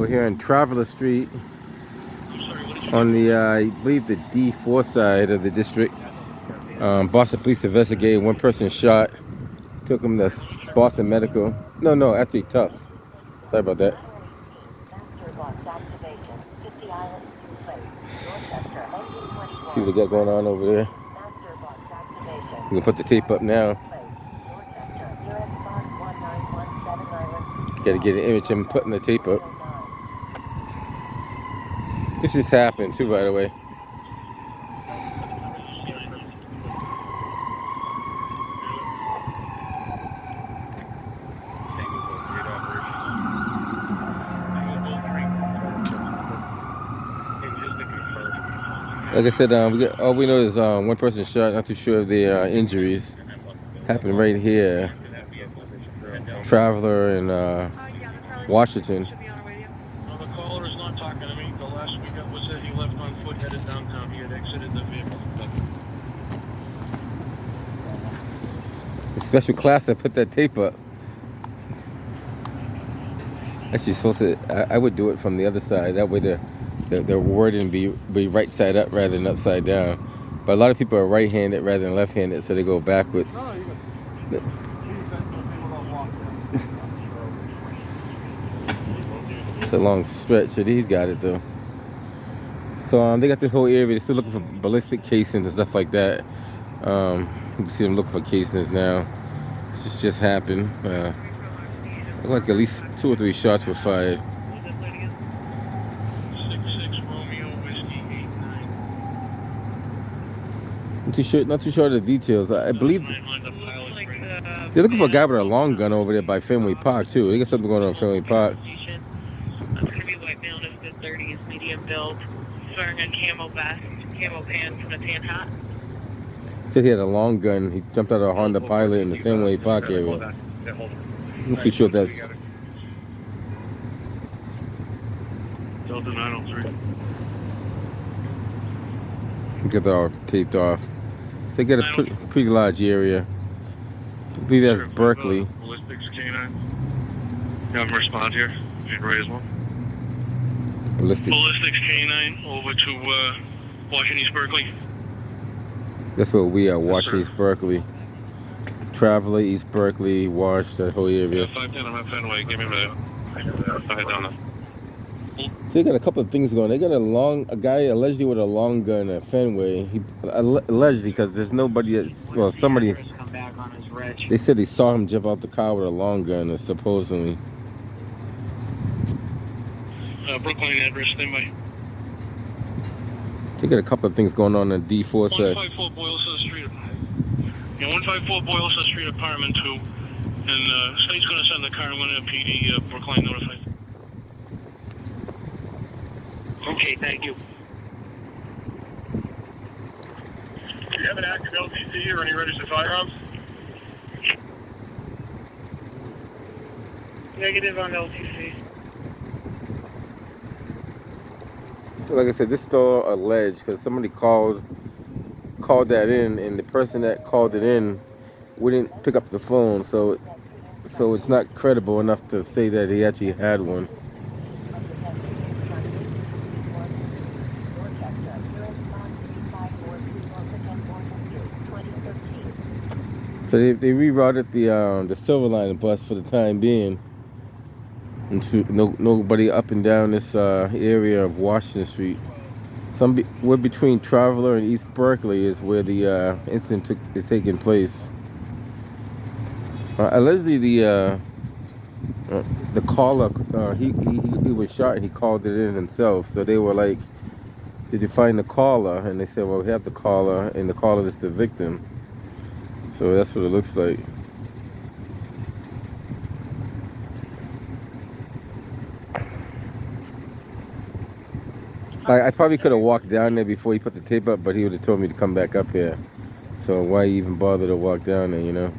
We're here on Traveler Street on the, I believe, the D4 side of the district. Boston police investigated. One person shot. Took him to Boston Medical. No, actually Tufts. Sorry about that. See what they got going on over there. We can put the tape up now. Got to get an image of him putting the tape up. This just happened too, by the way. Like I said, all we know is one person shot. Not too sure of the injuries. Happened right here. Traveler in Washington. No, the caller is not talking to me. The last we got was that he left on foot headed downtown. He had exited the vehicle. The special class that put that tape up. Actually, supposed to. I would do it from the other side. That way the wording be right side up rather than upside down. But a lot of people are right-handed rather than left-handed, so they go backwards. No, you can. He said so people don't walk down. It's a long stretch, but he's got it though. So they got this whole area. They're still looking for ballistic casings and stuff like that. You can see them looking for casings now. This just happened. Looked like at least 2 or 3 shots were fired. 66 Romeo Whiskey 89. Not too sure of the details. I believe they're looking for a guy with a long gun over there by Fenway Park too. They got something going on at Fenway Park. That's gonna be white male in his mid-30s, medium build, wearing a camo vest, camo pants, and a tan hat. Said he had a long gun. He jumped out of a Honda Pilot in the Fenway Park area. I'm not too sure if that's. Delta 903. Get that all taped off. So they got a pretty large area. I believe that's Berkeley. Ballistics K9. You have them respond here. You can raise one. Ballistics K9 over to Washington East Berkeley. That's where we are, Washington East Berkeley. Traveler, East Berkeley, Wash, that whole area. Yeah, 510, I'm at Fenway. Give me a minute. I'll head down there. So they got a couple of things going. They got a guy allegedly with a long gun at Fenway. He allegedly, because there's nobody somebody. They said they saw him jump out the car with a long gun, supposedly. Brookline address, standby. They got a couple of things going on D4 side. 154 Boylston Street. Yeah, 154 Boylston Street, apartment 2. And state's going to send the car. I'm going to have PD Brookline notified. Okay, thank you. Do you have an active LTC or any registered firearms? Negative on LTC. So like I said, this is still alleged because somebody called that in, and the person that called it in wouldn't pick up the phone, so it's not credible enough to say that he actually had one. So they rerouted the Silver Line bus for the time being. And nobody up and down this area of Washington Street. We're between Traveler and East Berkeley is where the incident is taking place. Allegedly, the caller he was shot and he called it in himself. So they were like, "Did you find the caller?" And they said, "Well, we have the caller, and the caller is the victim." So that's what it looks like. I probably could have walked down there before he put the tape up, but he would have told me to come back up here. So why even bother to walk down there, you know?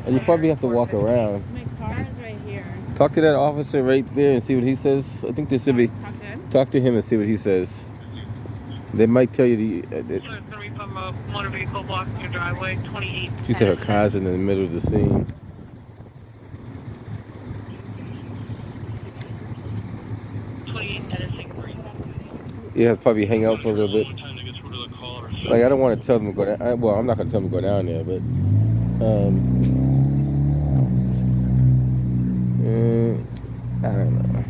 And you probably have to walk around. My car is right here. Talk to that officer right there and see what he says. I think there should be. Talk to him? Talk to him and see what he says. They might tell you So it's going to be from a motor vehicle blocking your driveway, 28. she said her car's in the middle of the scene. 28 Edison Green. Yeah, probably hang out for a little bit. Time to get through to the caller. Like, I don't want to tell them to go down. Well, I'm not going to tell them to go down there, but I don't know.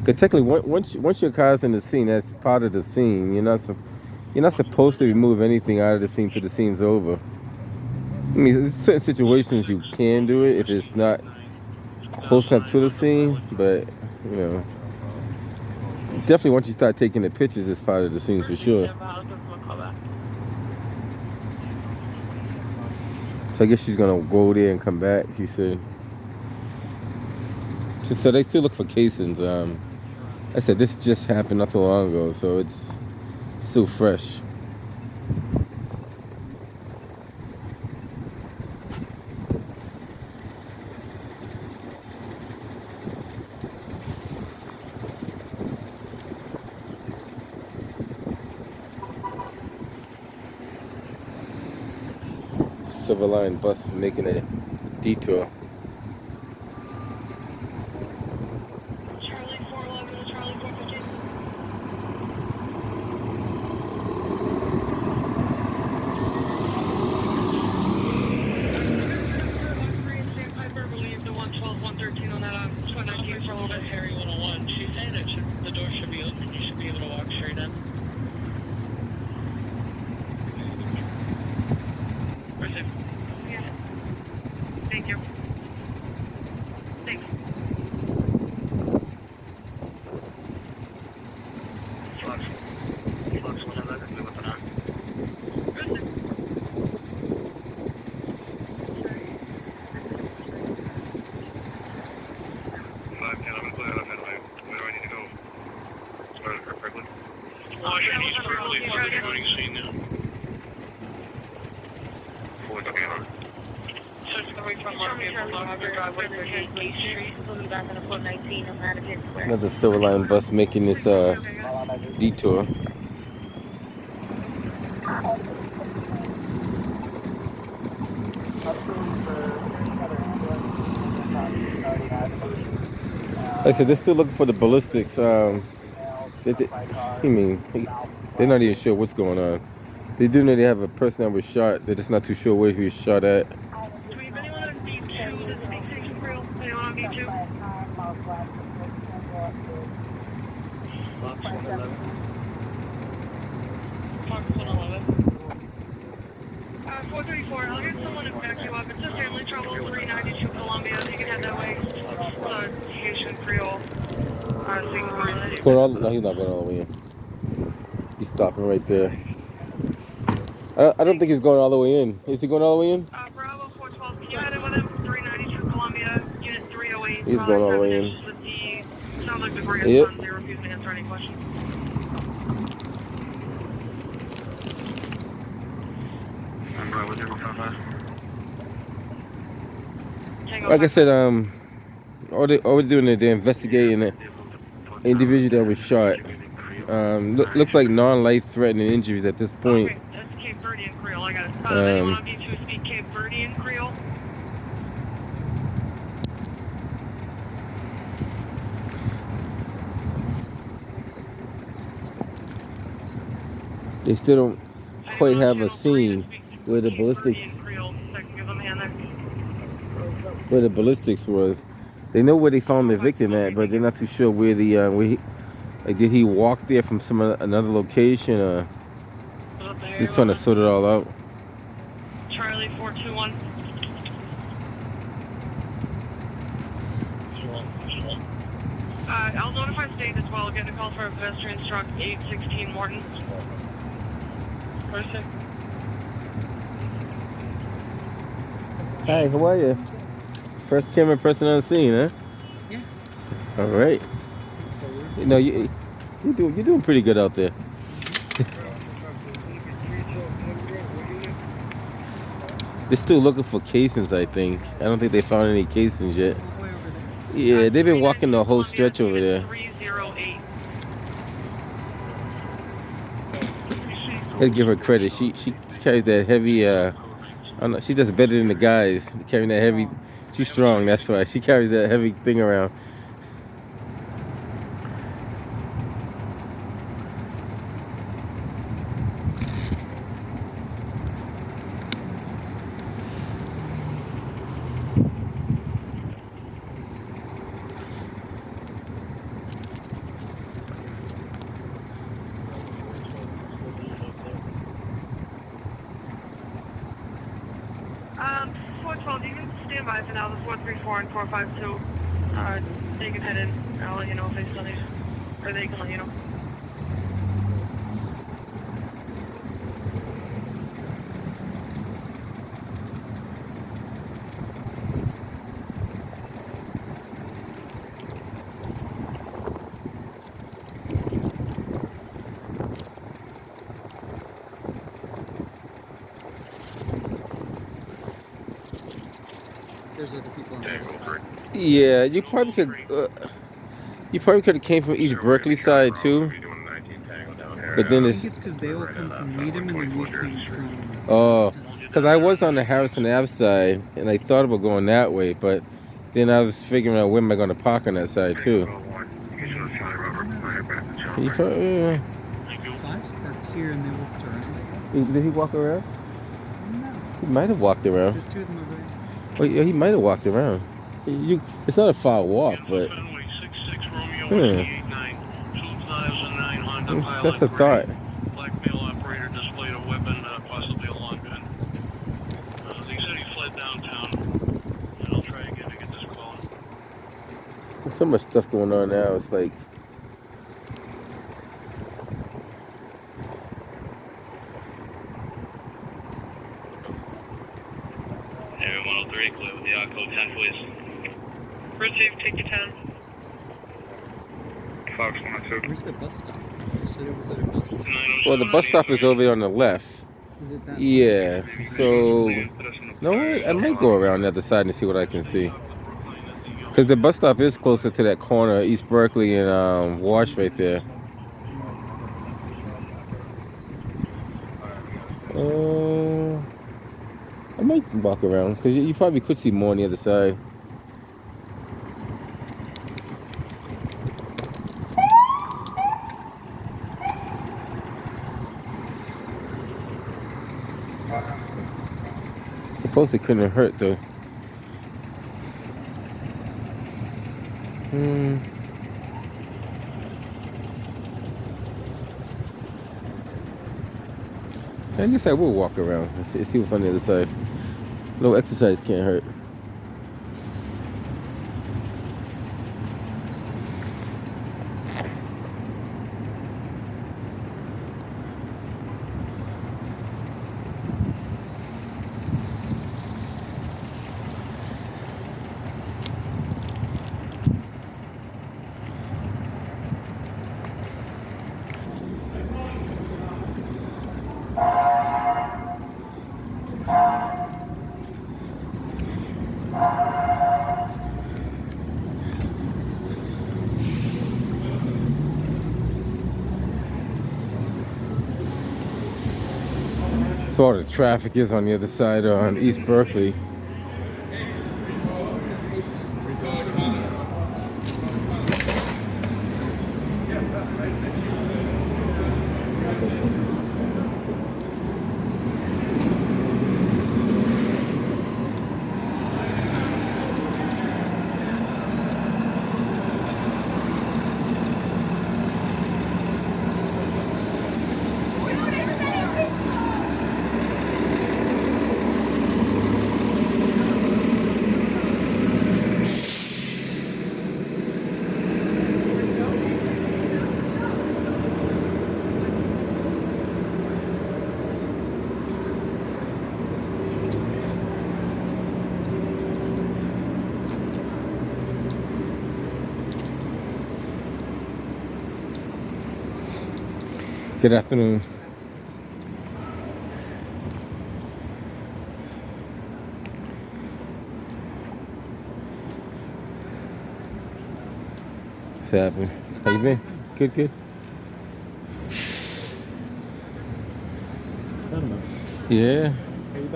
Because technically, once your car's in the scene, that's part of the scene. You're not supposed to remove anything out of the scene till the scene's over. I mean, there's certain situations you can do it if it's not close enough to the scene, but you know, definitely once you start taking the pictures, it's part of the scene for sure. So I guess she's gonna go there and come back. She said. So they still look for casings. I said this just happened not too long ago, so it's still fresh. Silver Line bus making a detour. Charlie 411 to Charlie 415. Piper believed the 112, 113 on that 219 for a little bit. Harry 101. She's saying that the door should be open. You should be able to walk straight in. Yeah. Thank you. Thanks. Flux 111, we went on. I'm gonna clear that up anyway. Where do I need to go? Start at Kirkland? He's probably loading scene now. Forward, okay, on. So it's going to be from our vehicle block your driveway to 8 Gate Street. We'll be back on the floor 19 on Madison Square. Another Silver Line bus making this detour. Like I said, they're still looking for the ballistics. They're not even sure what's going on. They do know they have a person that was shot. They're just not too sure where he was shot at. Do we have anyone on B2 that's speak station crew? Anyone on B2? Flux 111. Fox 111. 434, I'll get someone to back you up. It's a family trouble, 392 Columbia. You can head that way. Haitian Creole. No, he's not going all the way in. He's stopping right there. I don't think he's going all the way in. Is he going all the way in? Bravo 412, can you head in with him? 392 Columbia, Unit 308. He's going all the way in. Sounds like the grandsons. They refuse to answer any questions. I'm Bravo 055. Like I said, all we're doing is they're investigating the individual that was shot. Looks like non-life-threatening injuries at this point. Okay, that's Cape Verdean Creole. I got it. Anyone on B2 speak Cape Verdean Creole? They still don't quite have a scene where the ballistics was. They know where they found the victim at, but they're not too sure where the did he walk there from another location, or he's trying to sort it all out. Charlie 421. I'll notify state as well. Getting a call for a pedestrian struck 816 Morton. Person. Hi, how are you? First camera person on the scene, huh? Yeah. All right. You know, you're doing pretty good out there. They're still looking for casings, I think. I don't think they found any casings yet. Yeah, they've been walking the whole stretch over there. 308. Gotta give her credit. She carries that heavy. I don't know. She does better than the guys carrying that heavy. She's strong. That's why she carries that heavy thing around. Um, 412, you can stand by for now. The 434 and 452. They can head in. I'll let you know if they still need, or they can let you know. There's other people on the other side. Yeah, you probably could. You probably could have came from East Berkeley side too. But then I it's think it's because they will come from Needham and then we come from. oh, because I was on the Harrison Ave side and I thought about going that way, but then I was figuring out where am I going to park on that side too. You probably, Five's parked here and they walked around. did he walk around? No, He might have walked around. there's two of them over there. Oh, yeah, he might have walked around. It's not a far walk, but that's a thought. Black male operator displayed a weapon, possibly a long gun. They said he fled downtown, and I'll try again to get this call. There's so much stuff going on now. It's like Area 103, clear with the code 10, please. Receive, take your 10. Fox 102. Where's the bus stop? You said it was at a bus. well, the bus stop is over there on the left. Is it that? Yeah. So no, I might go around the other side and see what I can see. Because the bus stop is closer to that corner, East Berkeley and Wash right there. I might walk around because you probably could see more on the other side. Suppose it couldn't hurt though. I guess I will walk around and see what's on the other side. No exercise can't hurt. So all the traffic is on the other side on East Berkeley. Good afternoon. What's happening? How you been? Good, good. Gentlemen, Yeah. how you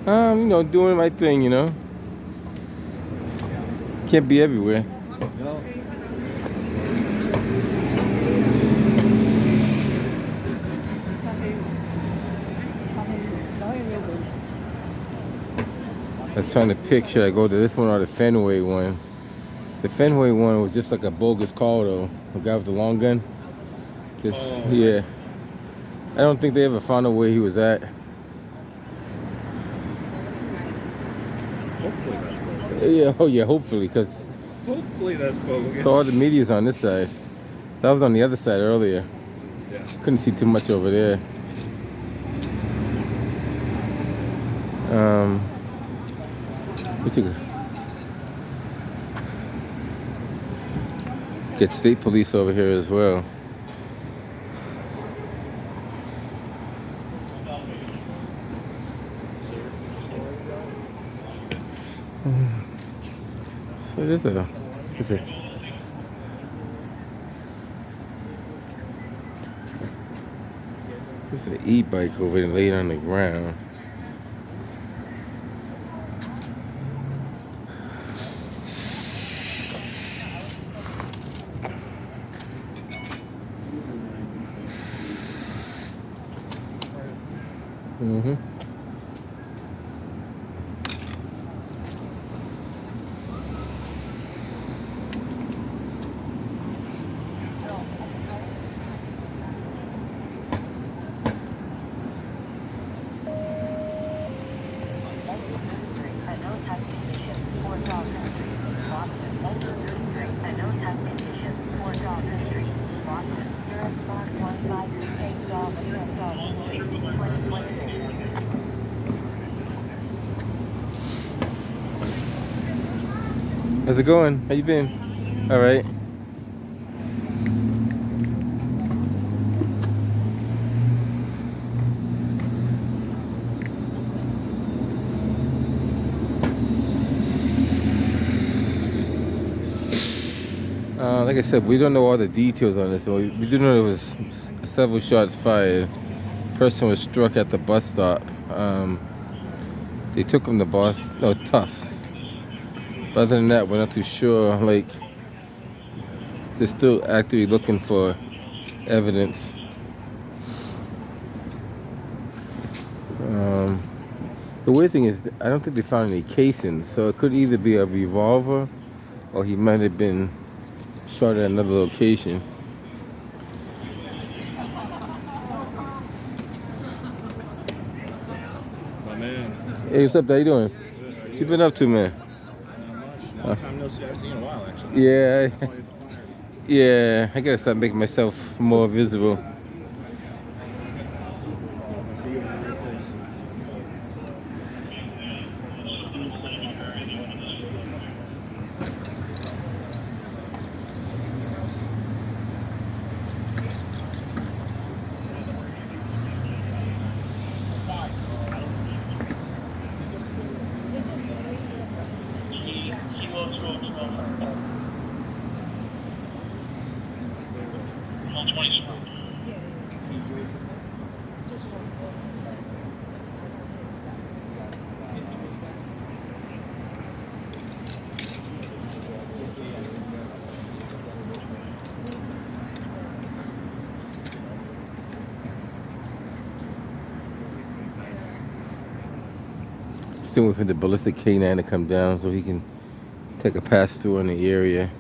been? You know, doing my thing, you know. Can't be everywhere. No. I was trying to pick, should I go to this one or the Fenway one? The Fenway one was just like a bogus call, though. The guy with the long gun. Yeah. I don't think they ever found out where he was at. Hopefully that's bogus. Yeah, oh yeah, hopefully, because Hopefully that's bogus. so all the media's on this side. So I was on the other side earlier. Yeah. Couldn't see too much over there. We took get state police over here as well. So it is a, it's a, there's an e-bike over there laid on the ground. Mm-hmm. How's it going? How you been? All right. Like I said, we don't know all the details on this. So we do know there was several shots fired. Person was struck at the bus stop. They took him to Tufts. But other than that, we're not too sure. Like, they're still actively looking for evidence. The weird thing is, I don't think they found any casings, so it could either be a revolver or he might have been shot at another location. My man. Hey, what's up? How you doing? What you been up to, man? Not much. Long time no see. I haven't seen you in a while, actually. Yeah, That's why you're here. yeah. I gotta start making myself more visible. I see you in a new place. Still waiting for the ballistic canine to come down so he can take a pass through in the area.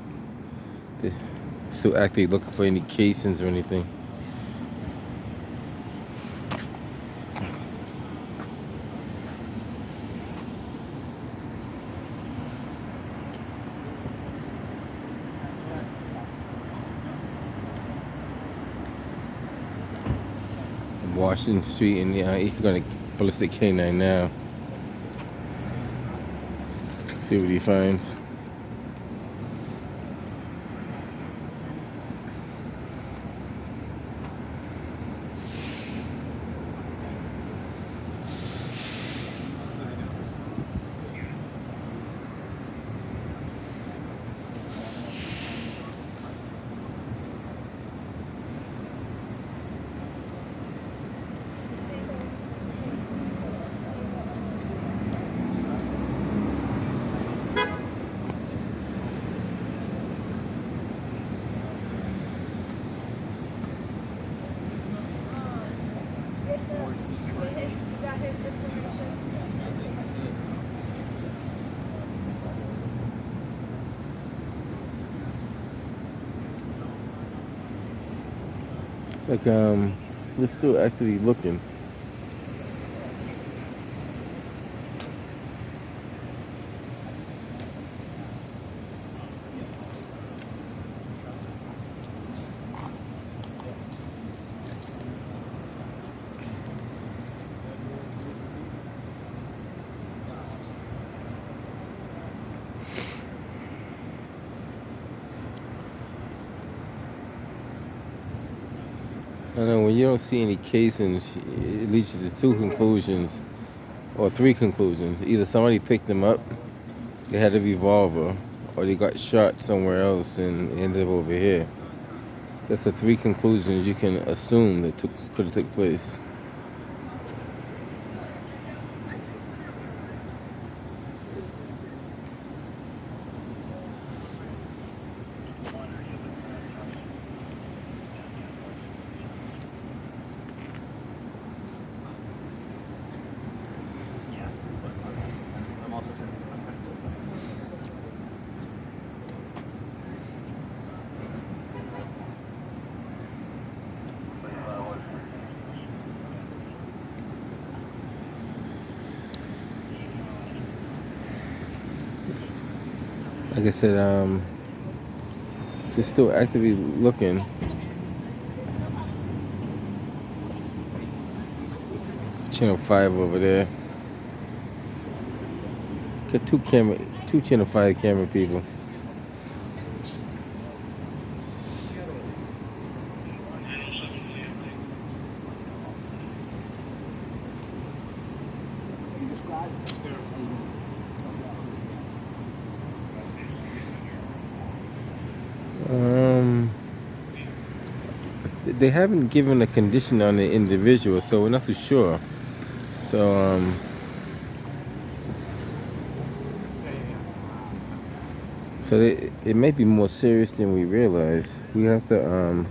They're still actively looking for any casings or anything. Washington Street, and yeah, he's gonna ballistic canine now. See what he finds. towards these roads. Like, we're still actively looking. I know when you don't see any casings, it leads you to two conclusions, or three conclusions. Either somebody picked them up, they had a revolver, or they got shot somewhere else and ended up over here. That's the three conclusions you can assume that could have took place. Like I said, they're still actively looking. Channel 5 over there. Got two Channel 5 camera people. They haven't given a condition on the individual, so we're not too sure. So, it may be more serious than we realize. We have to,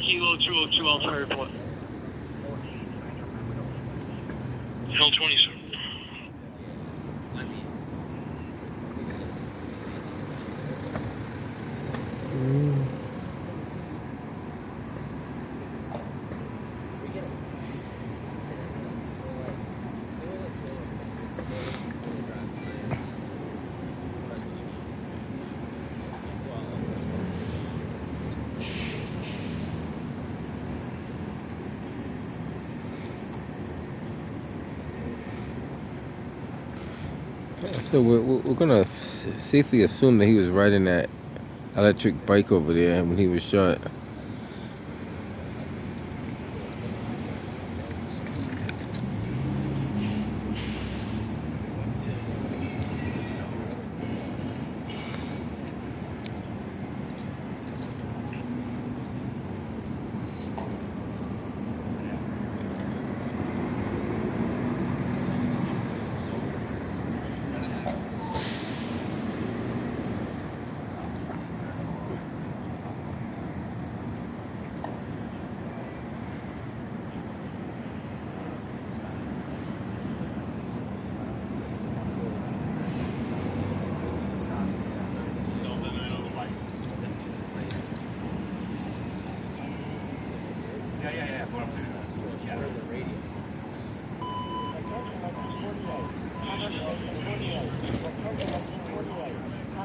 Kilo 202 Alpha Airport. Hill 20, sir. so we're gonna safely assume that he was riding that electric bike over there when he was shot.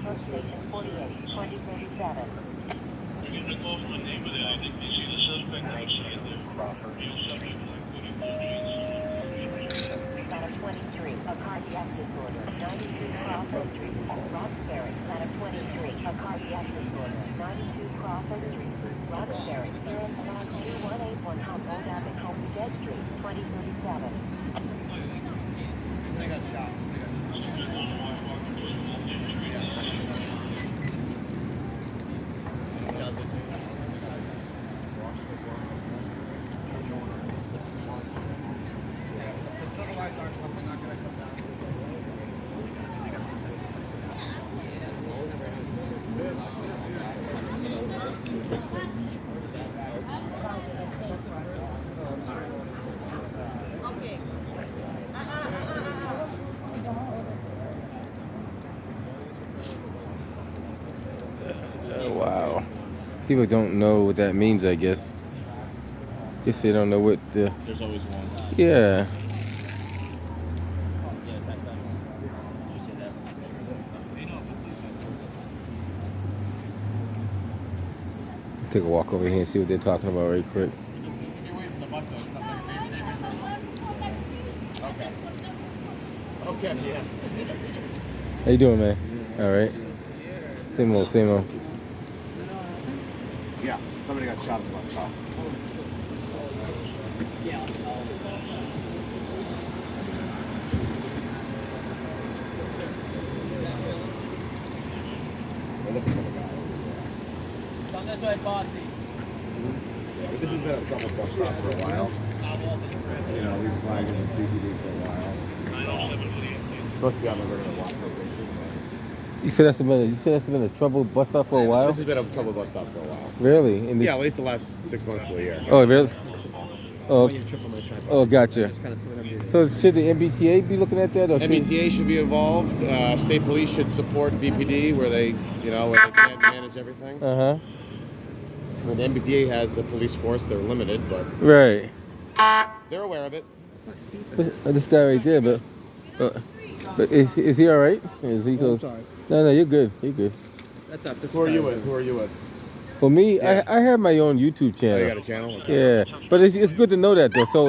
Bravo Station 48, 2037. We're getting a call from a neighbor there. I think they see the suspect outside there. Got a 23, a cardiac disorder, 92 Crawford Street, Roxbury. Got a 23, a cardiac disorder, 92 Crawford Street, Roxbury. Clearance log 2181 Humboldt Avenue, Homestead Street, 2037. They got shots. Wow. People don't know what that means, I guess. Guess they don't know what the... There's always one. Yeah. Take a walk over here and see what they're talking about right quick. Okay, yeah. How you doing, man? All right. Same old, same old. Yeah, somebody got shot at the bus stop. We're looking for the guy. Come this way, bossy. Yeah, but this has been a trouble bus stop for a while. You know, we've flagged it in CPD for a while. It's supposed to be on the regular walk probation. You said that's been a trouble bus stop for a while? This has been a trouble bus stop for a while. Really? In the- Yeah, at least the last 6 months to a year. Oh, really? Oh, You trip on my tripod. oh, gotcha. Just kind of sit everything. So should the MBTA be looking at that? Or should- MBTA should be involved. State police should support BPD where they, where they can't manage everything. Uh-huh. Well, the MBTA has a police force. They're limited, but Right. they're aware of it. This guy right there, but is he all right? Is he Oh, I'm sorry. No, you're good. You're good. I thought this Who are guy you was- with? Who are you with? For me, Yeah. I have my own YouTube Oh, channel. you got a channel? Okay. Yeah, but it's good to know that though. So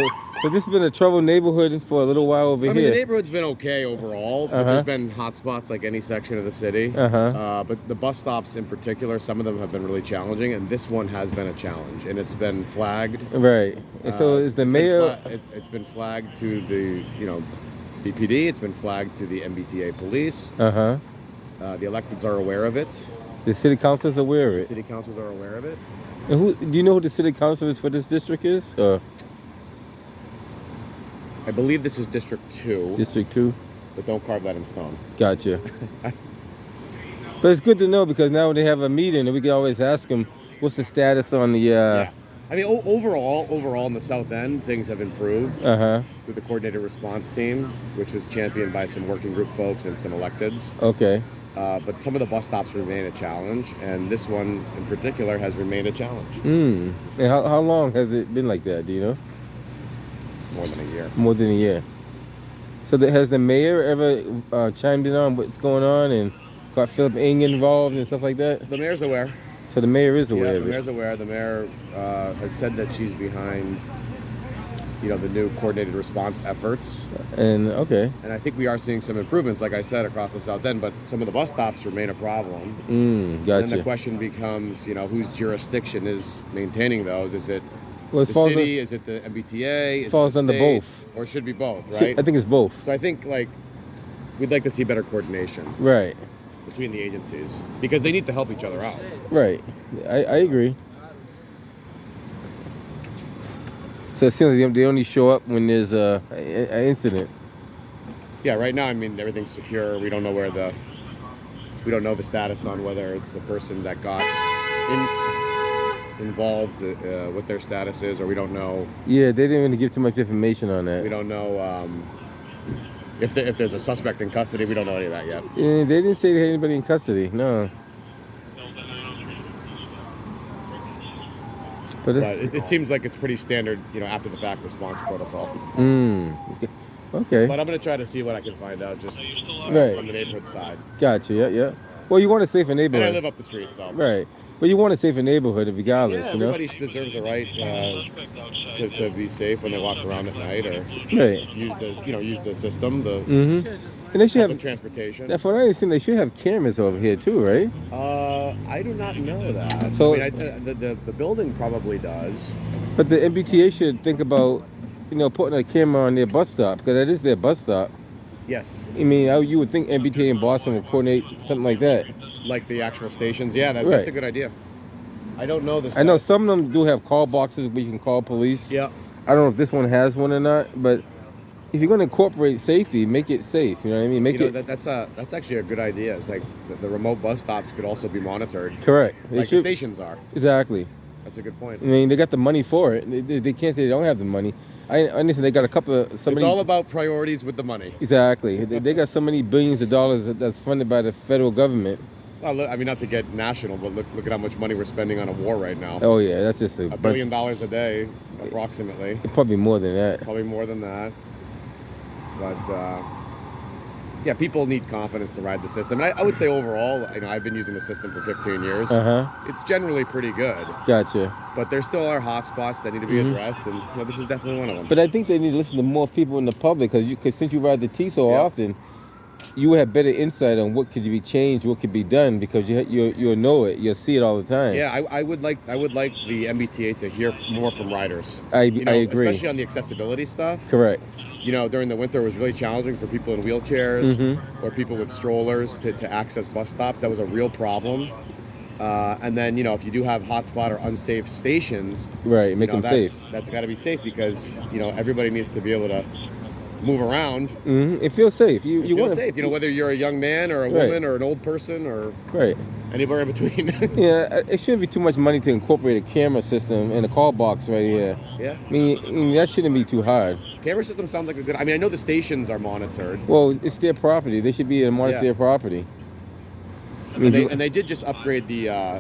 this has been a troubled neighborhood for a little while over I mean, the here. neighborhood's been okay overall, but Uh-huh. there's been hot spots like any section of the city. Uh-huh. But the bus stops in particular, some of them have been really challenging, and this one has been a challenge, and it's been flagged. Right. And so is the It's been mayor? it's been flagged to the BPD. It's been flagged to the MBTA police. Uh-huh. The electeds are aware of it. The city council's aware of The it. city councils are aware of it. And who do you know who the city council is for this district is? I believe this is District 2, District 2? but don't carve that in stone. Gotcha. But it's good to know because now when they have a meeting, we can always ask them, what's the status on the... Yeah. I mean, overall in the South End, things have improved Uh-huh. through the coordinated response team, which was championed by some working group folks and some electeds. Okay. But some of the bus stops remain a challenge, and this one in particular has remained a challenge. And how long has it been like that, do you know? More than a year. More than a year. So has the mayor ever chimed in on what's going on and got Philip Ng involved and stuff like that? The mayor's aware. So the mayor is Yeah, aware the of it. mayor's aware. The mayor has said that she's behind, the new coordinated response efforts. And okay. And I think we are seeing some improvements, like I said, across the South End, but some of the bus stops remain a problem. And then the Gotcha. question becomes, whose jurisdiction is maintaining those? Is it Well, it the falls city? Is it the MBTA? Is it falls the under state? both. Or it should be both, I right? think it's both. So I think, we'd like to see better coordination Right. between the agencies because they need to help each other out. Right. I agree. So it seems like they only show up when there's an incident. Yeah, right now, I mean, everything's secure. We don't know we don't know the status on whether the person that got involved, what their status is, or we don't know. Yeah, they didn't really give too much information on We that. don't know if there's a suspect in custody. We don't know any of that yet. Yeah, they didn't say they had anybody in custody. No. But But it seems like it's pretty standard, after the fact response protocol. Okay. But I'm gonna try to see what I can find out just Right. from the neighborhood side. Gotcha. Yeah. Well, you want a safer And I neighborhood. live up the street, so. Right. But you want a safer neighborhood regardless, Yeah, you know? everybody deserves a right to be safe when they walk around at night or Right. use the system, the Mm-hmm. And they should public have, transportation. that's what I understand, they should have cameras over here too, right? I do not know that. So- I mean, the building probably does. But the MBTA should think about, putting a camera on their bus stop, because that is their bus stop. Yes, I mean, you would think MBTA in Boston would coordinate something like that. like the actual stations. Yeah, that's Right. a good idea. I don't know this. I know some of them do have call boxes where you can call police. Yeah. I don't know if this one has one or not, but if you're going to incorporate safety, make it safe. You know what I mean? Make You know, it that's actually a good idea. It's like the remote bus stops could also be monitored, correct. They like the should, stations are. exactly. That's a good point. I mean, they got the money for it. They can't say they don't have the money. I understand they got a couple of so It's many. all about priorities with the money. Exactly. They got so many billions of dollars that's funded by the federal government. Well, look, I mean, not to get national, but look at how much money we're spending on a war right now. Oh yeah, that's just a $1 billion a day, approximately. Probably more than that. Probably more than that. But yeah, people need confidence to ride the system. And I would say overall, I've been using the system for 15 years. Uh huh. It's generally pretty good, Gotcha. but there still are hot spots that need to be addressed, and this is definitely one of them. But I think they need to listen to more people in the public, because since you ride the T so Yeah. often, you have better insight on what could be changed, what could be done, because you'll know it, you'll see it all the time. Yeah, I would like the MBTA to hear more from riders. I I agree. especially on the accessibility stuff. Correct. During the winter, it was really challenging for people in wheelchairs Mhm. or people with strollers to access bus stops. That was a real problem. And then, if you do have hotspot or unsafe stations, Right. Make them safe. That's got to be safe because, everybody needs to be able to move around. Mm-hmm. It feels safe. You Feel want safe, whether you're a young man or a Right. woman or an old person or Right. anywhere in between. Yeah. It shouldn't be too much money to incorporate a camera system and a call box right here. Yeah. I mean, that shouldn't be too hard. Camera system sounds like a good. I mean, I know the stations are monitored. Well, it's their property. They should be able to monitor Yeah. their property. I mean, And they did just upgrade the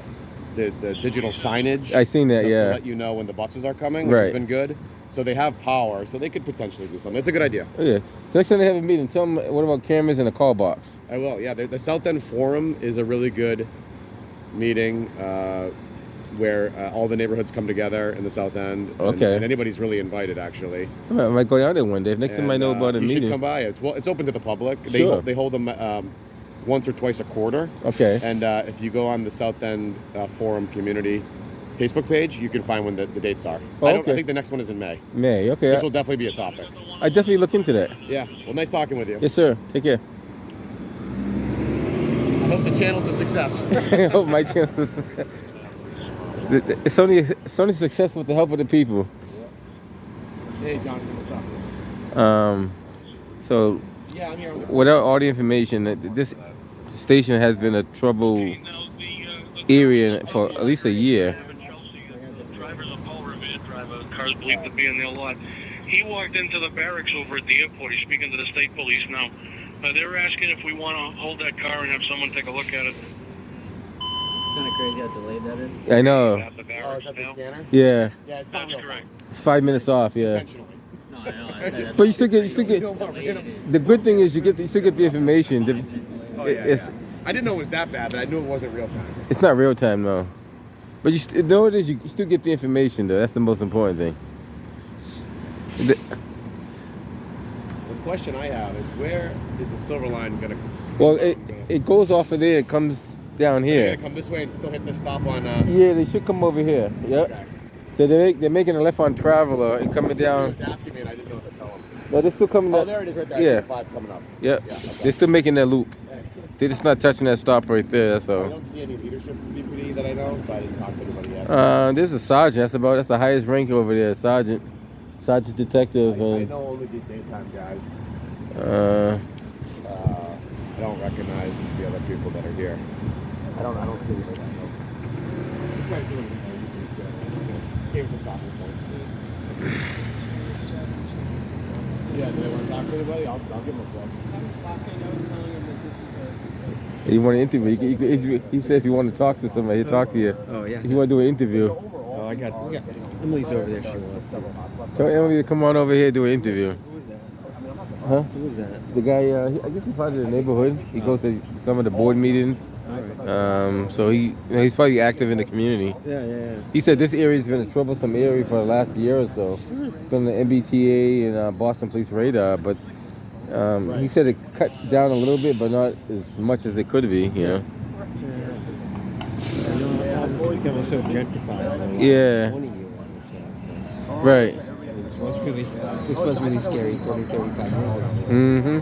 digital signage. I seen that. to Yeah. let you know when the buses are coming, which has Right. been good. So they have power, so they could potentially do something. It's a good idea. Oh, yeah. So next time they have a meeting, tell them what about cameras and a call box. I will. Yeah, the South End Forum is a really good meeting where all the neighborhoods come together in the South End. Okay. And anybody's really invited, actually. I might go down there one day. Next time I And, know about a you meeting. should come by. It's open to the public. Sure. They hold them once or twice a quarter. Okay. And if you go on the South End Forum Community Facebook page, you can find when the dates are. Oh, I okay. think the next one is in May. May. Okay. This will definitely be a topic. I definitely look into that. Yeah. Well, nice talking with you. Yes, sir. Take care. I hope the channel's a success. I hope my channel is. It's only successful with the help of the people. Hey, Jonathan, what's up? So Yeah, I'm here. without all the information, this station has been a trouble area for at least a year. The driver's a Paul Revere driver. Car's believed to be in their lot. He walked into the barracks over at the airport. He's speaking to the state police now. They're asking if we want to hold that car and have someone take a look at it. Kind of crazy how delayed that is. I know. At the barracks now. scanner? Yeah. Yeah, it's not That's real correct. It's 5 minutes off. Yeah. Intentionally. No, I know. I said that's But you how still get. delayed it is. The good thing is you still get the information. Oh, yeah, It's yeah. I didn't know it was that bad, but I knew it wasn't real time. it's not real time though. But you know it is. You still get the information though. That's the most important thing. The question I have is, where is the Silver Line going to... Well, it goes off of there. It comes down They're here. going to come this way and still hit the stop on... Yeah, they should come over here. Yep. Okay. So they're making a left on Traveler and coming He down. was asking me and I didn't know what to tell him. No, they're still coming Oh, down. there it is right there. Yeah. 5 coming up. Yep. Yeah, okay. They're still making that loop. They're just not touching that stop right there. That's I all. don't see any leadership from DPD that I know, so I didn't talk to anybody yet. There's a sergeant. That's the highest rank over there. Sergeant detective, I and know only the daytime guys. I don't recognize the other people that are here. I don't see anybody that I know. This guy's doing came from talking points. Yeah, do they want to talk to anybody? I'll give them a plug. I was telling him that this is a... you want to interview. He said if you want to talk to somebody, he'll talk to you. Oh, yeah. If you want to do an interview, Oh, I got Emily's over there. She wants to. tell Emily to come on over here and do an interview. Who is that? Huh? Who is that? The guy, I guess he's part of the neighborhood. He goes to some of the board meetings. So he's probably active in the community. Yeah. He said this area's been a troublesome area for the last year or so. Been on the MBTA and Boston Police radar, but he said it cut down a little bit, but not as much as it could be. You know. I know it's becoming so gentrified. In the Yeah. last 20 years or so. Right. This was really scary 30, 35 years ago. Mm-hmm.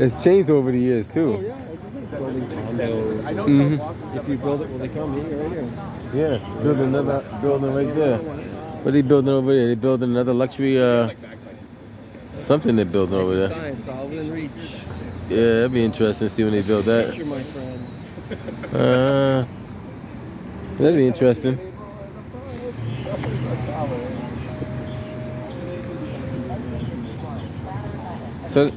It's changed over the years too. Oh yeah, it's just like building condos. I know Mhm. if you build it, will they come here right here? Yeah, building another building right there. What are they building over there? They building another luxury something they're building over there. Science, all within reach. Yeah, that'd be interesting to see when they build that. Picture, my friend. That'd be interesting. So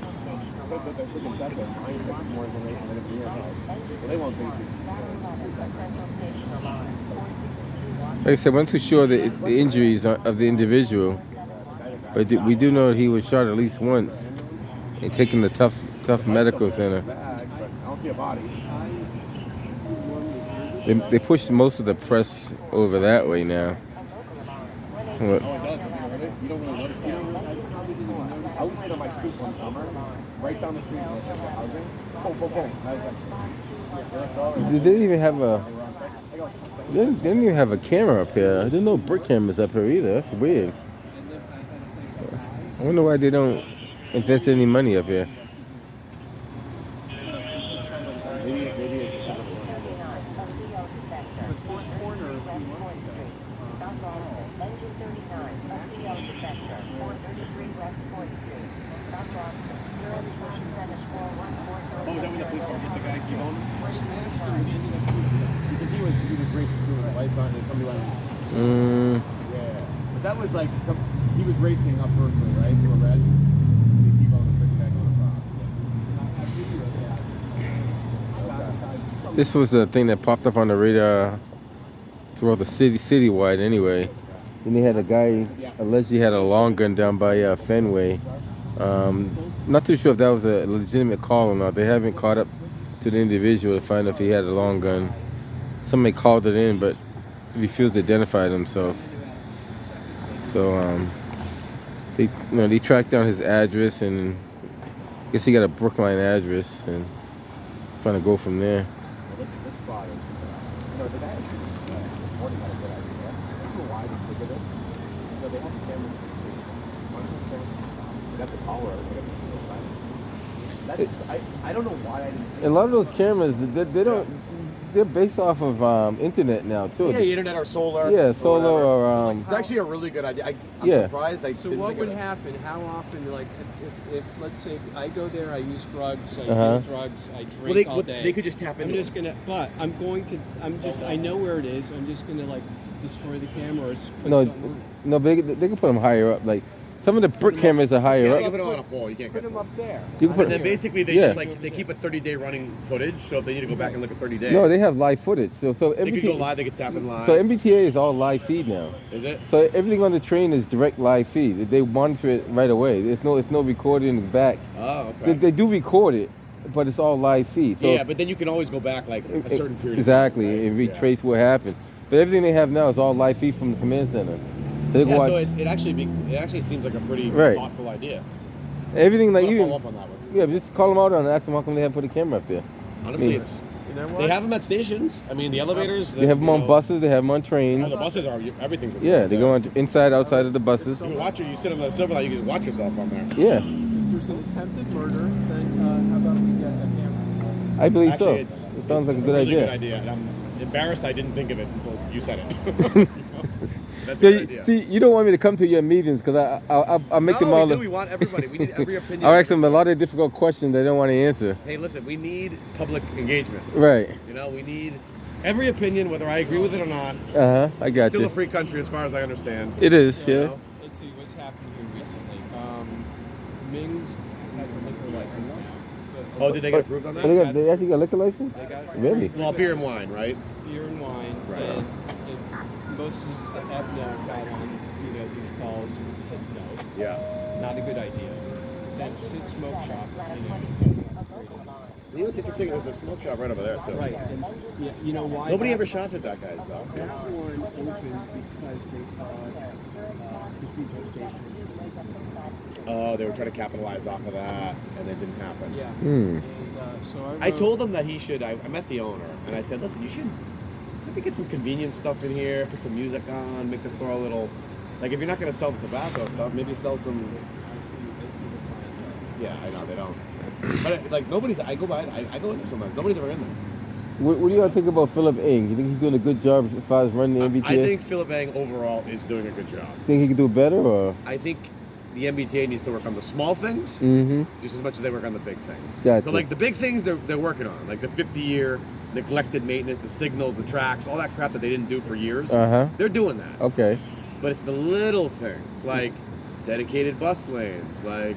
like I said, we're not too sure the injuries of the individual, but we do know that he was shot at least once and taken the tough medical center. They pushed most of the press over that way now. What? I was sitting on my street one summer, right down the street from housing. Boom, boom, boom. And I was like, They didn't even have a. They didn't even have a camera up here. There's no brick cameras up here either. That's weird. I wonder why they don't invest any money up here. oh, was that when the police car hit the guy, T-Bone? Because he was racing through with the lights on and somebody went. Yeah. But that was like he was racing up Berkeley, right? They were red. They T-Bone and the guy going across. This was the thing that popped up on the radar throughout the citywide anyway. Then they had a guy allegedly had a long gun down by Fenway. Not too sure if that was a legitimate call or not. They haven't caught up to the individual to find out if he had a long gun. Somebody called it in, but refused to identify himself. So they tracked down his address, and I guess he got a Brookline address, and trying to go from there. Well, this spot is, the guy reporting had a good idea. I don't know why they figured this. They have the cameras in the station. They got the power, they got the people silent. I don't know why I didn't think A lot of those cameras, they don't. They're based off of internet now too. yeah, internet or solar. Yeah, solar or It's actually a really good idea. I'm Yeah. surprised. So what would happen? How often, like, if let's say I go there, I use drugs, I Uh-huh. do drugs, I drink all day. They could just tap I'm into just gonna, but I know where it is. I'm just gonna like destroy the camera or put no, something on. no. They can put them higher up. Like some of the brick cameras are higher You up. can't put it on a pole. You can't Put get them up there. You can put And then basically they Yeah. just like they keep a 30-day running footage. So if they need to go back and look at 30 days, No, they have live footage. So they could go MBTA, live. They could tap in live. so MBTA is all live feed now. Is it? So everything on the train is direct live feed. They monitor it right away. It's no recording in the back. Oh, okay. They do record it, but it's all live feed. So Yeah, but then you can always go back like a certain period. exactly of time, and right? retrace what happened. But everything they have now is all live feed from the command center. So they can Yeah, watch so it actually seems like a pretty Right. thoughtful idea. everything like I'm gonna you. follow up on that one. Yeah, just call them out and ask them how come they haven't put a camera up there. Honestly, Yeah. it's You know what? they have them at stations. I mean, the elevators. They have them on buses. They have them on Oh, trains. the buses are everything's. Yeah, they go on inside, outside of the buses. You can watch it. You sit on the silver line. You can just watch yourself on there. Yeah, If there's an attempted murder, then how about we get a camera? I believe Actually, so. it's It sounds like a good really idea. Good idea. And I'm embarrassed I didn't think of it until you said it. That's a So good you, idea. see, you don't want me to come to your meetings because I make them all. we do. We want everybody. We need every opinion. I'll ask them a lot of difficult questions they don't want to answer. Hey, listen. We need public engagement. Right. You know, we need every opinion, whether I agree with it or not. I got Still you. a free country, as far as I understand. It is, You yeah. know? Let's see what's happened here recently. Ming's has a liquor license now. Oh, did they get approved on that? They actually got a liquor license? They got Really? Well, beer and wine, right? beer and wine, Right. and most of the Abner got on, these calls and said no, Yeah. not a good idea. that Sid Smoke Shop, and it was not the greatest. You know what's interesting? There's a smoke shop right over there too. Right, and yeah, you know why? Nobody that- ever shops at that guy's though. That one opened because they thought Cathedral Station. Oh, they were trying to capitalize off of that, and it didn't happen. Yeah. Hmm. And so I told him that he should. I met the owner, and I said, "Listen, you should maybe get some convenience stuff in here, put some music on, make the store a little. Like if you're not going to sell the tobacco stuff, maybe sell some. Yeah, I know they don't. But like nobody's. I go by. I go in there sometimes. Nobody's ever in there. What do y'all think about Philip Ng? You think he's doing a good job as far as running the MBTA? I think Philip Ng overall is doing a good job. Think he could do better, or? I think the MBTA needs to work on the small things Mm-hmm. just as much as they work on the big things. Gotcha. So like the big things they're working on, like the 50-year neglected maintenance, the signals, the tracks, all that crap that they didn't do for years. Uh-huh. They're doing that. Okay. But it's the little things like dedicated bus lanes, like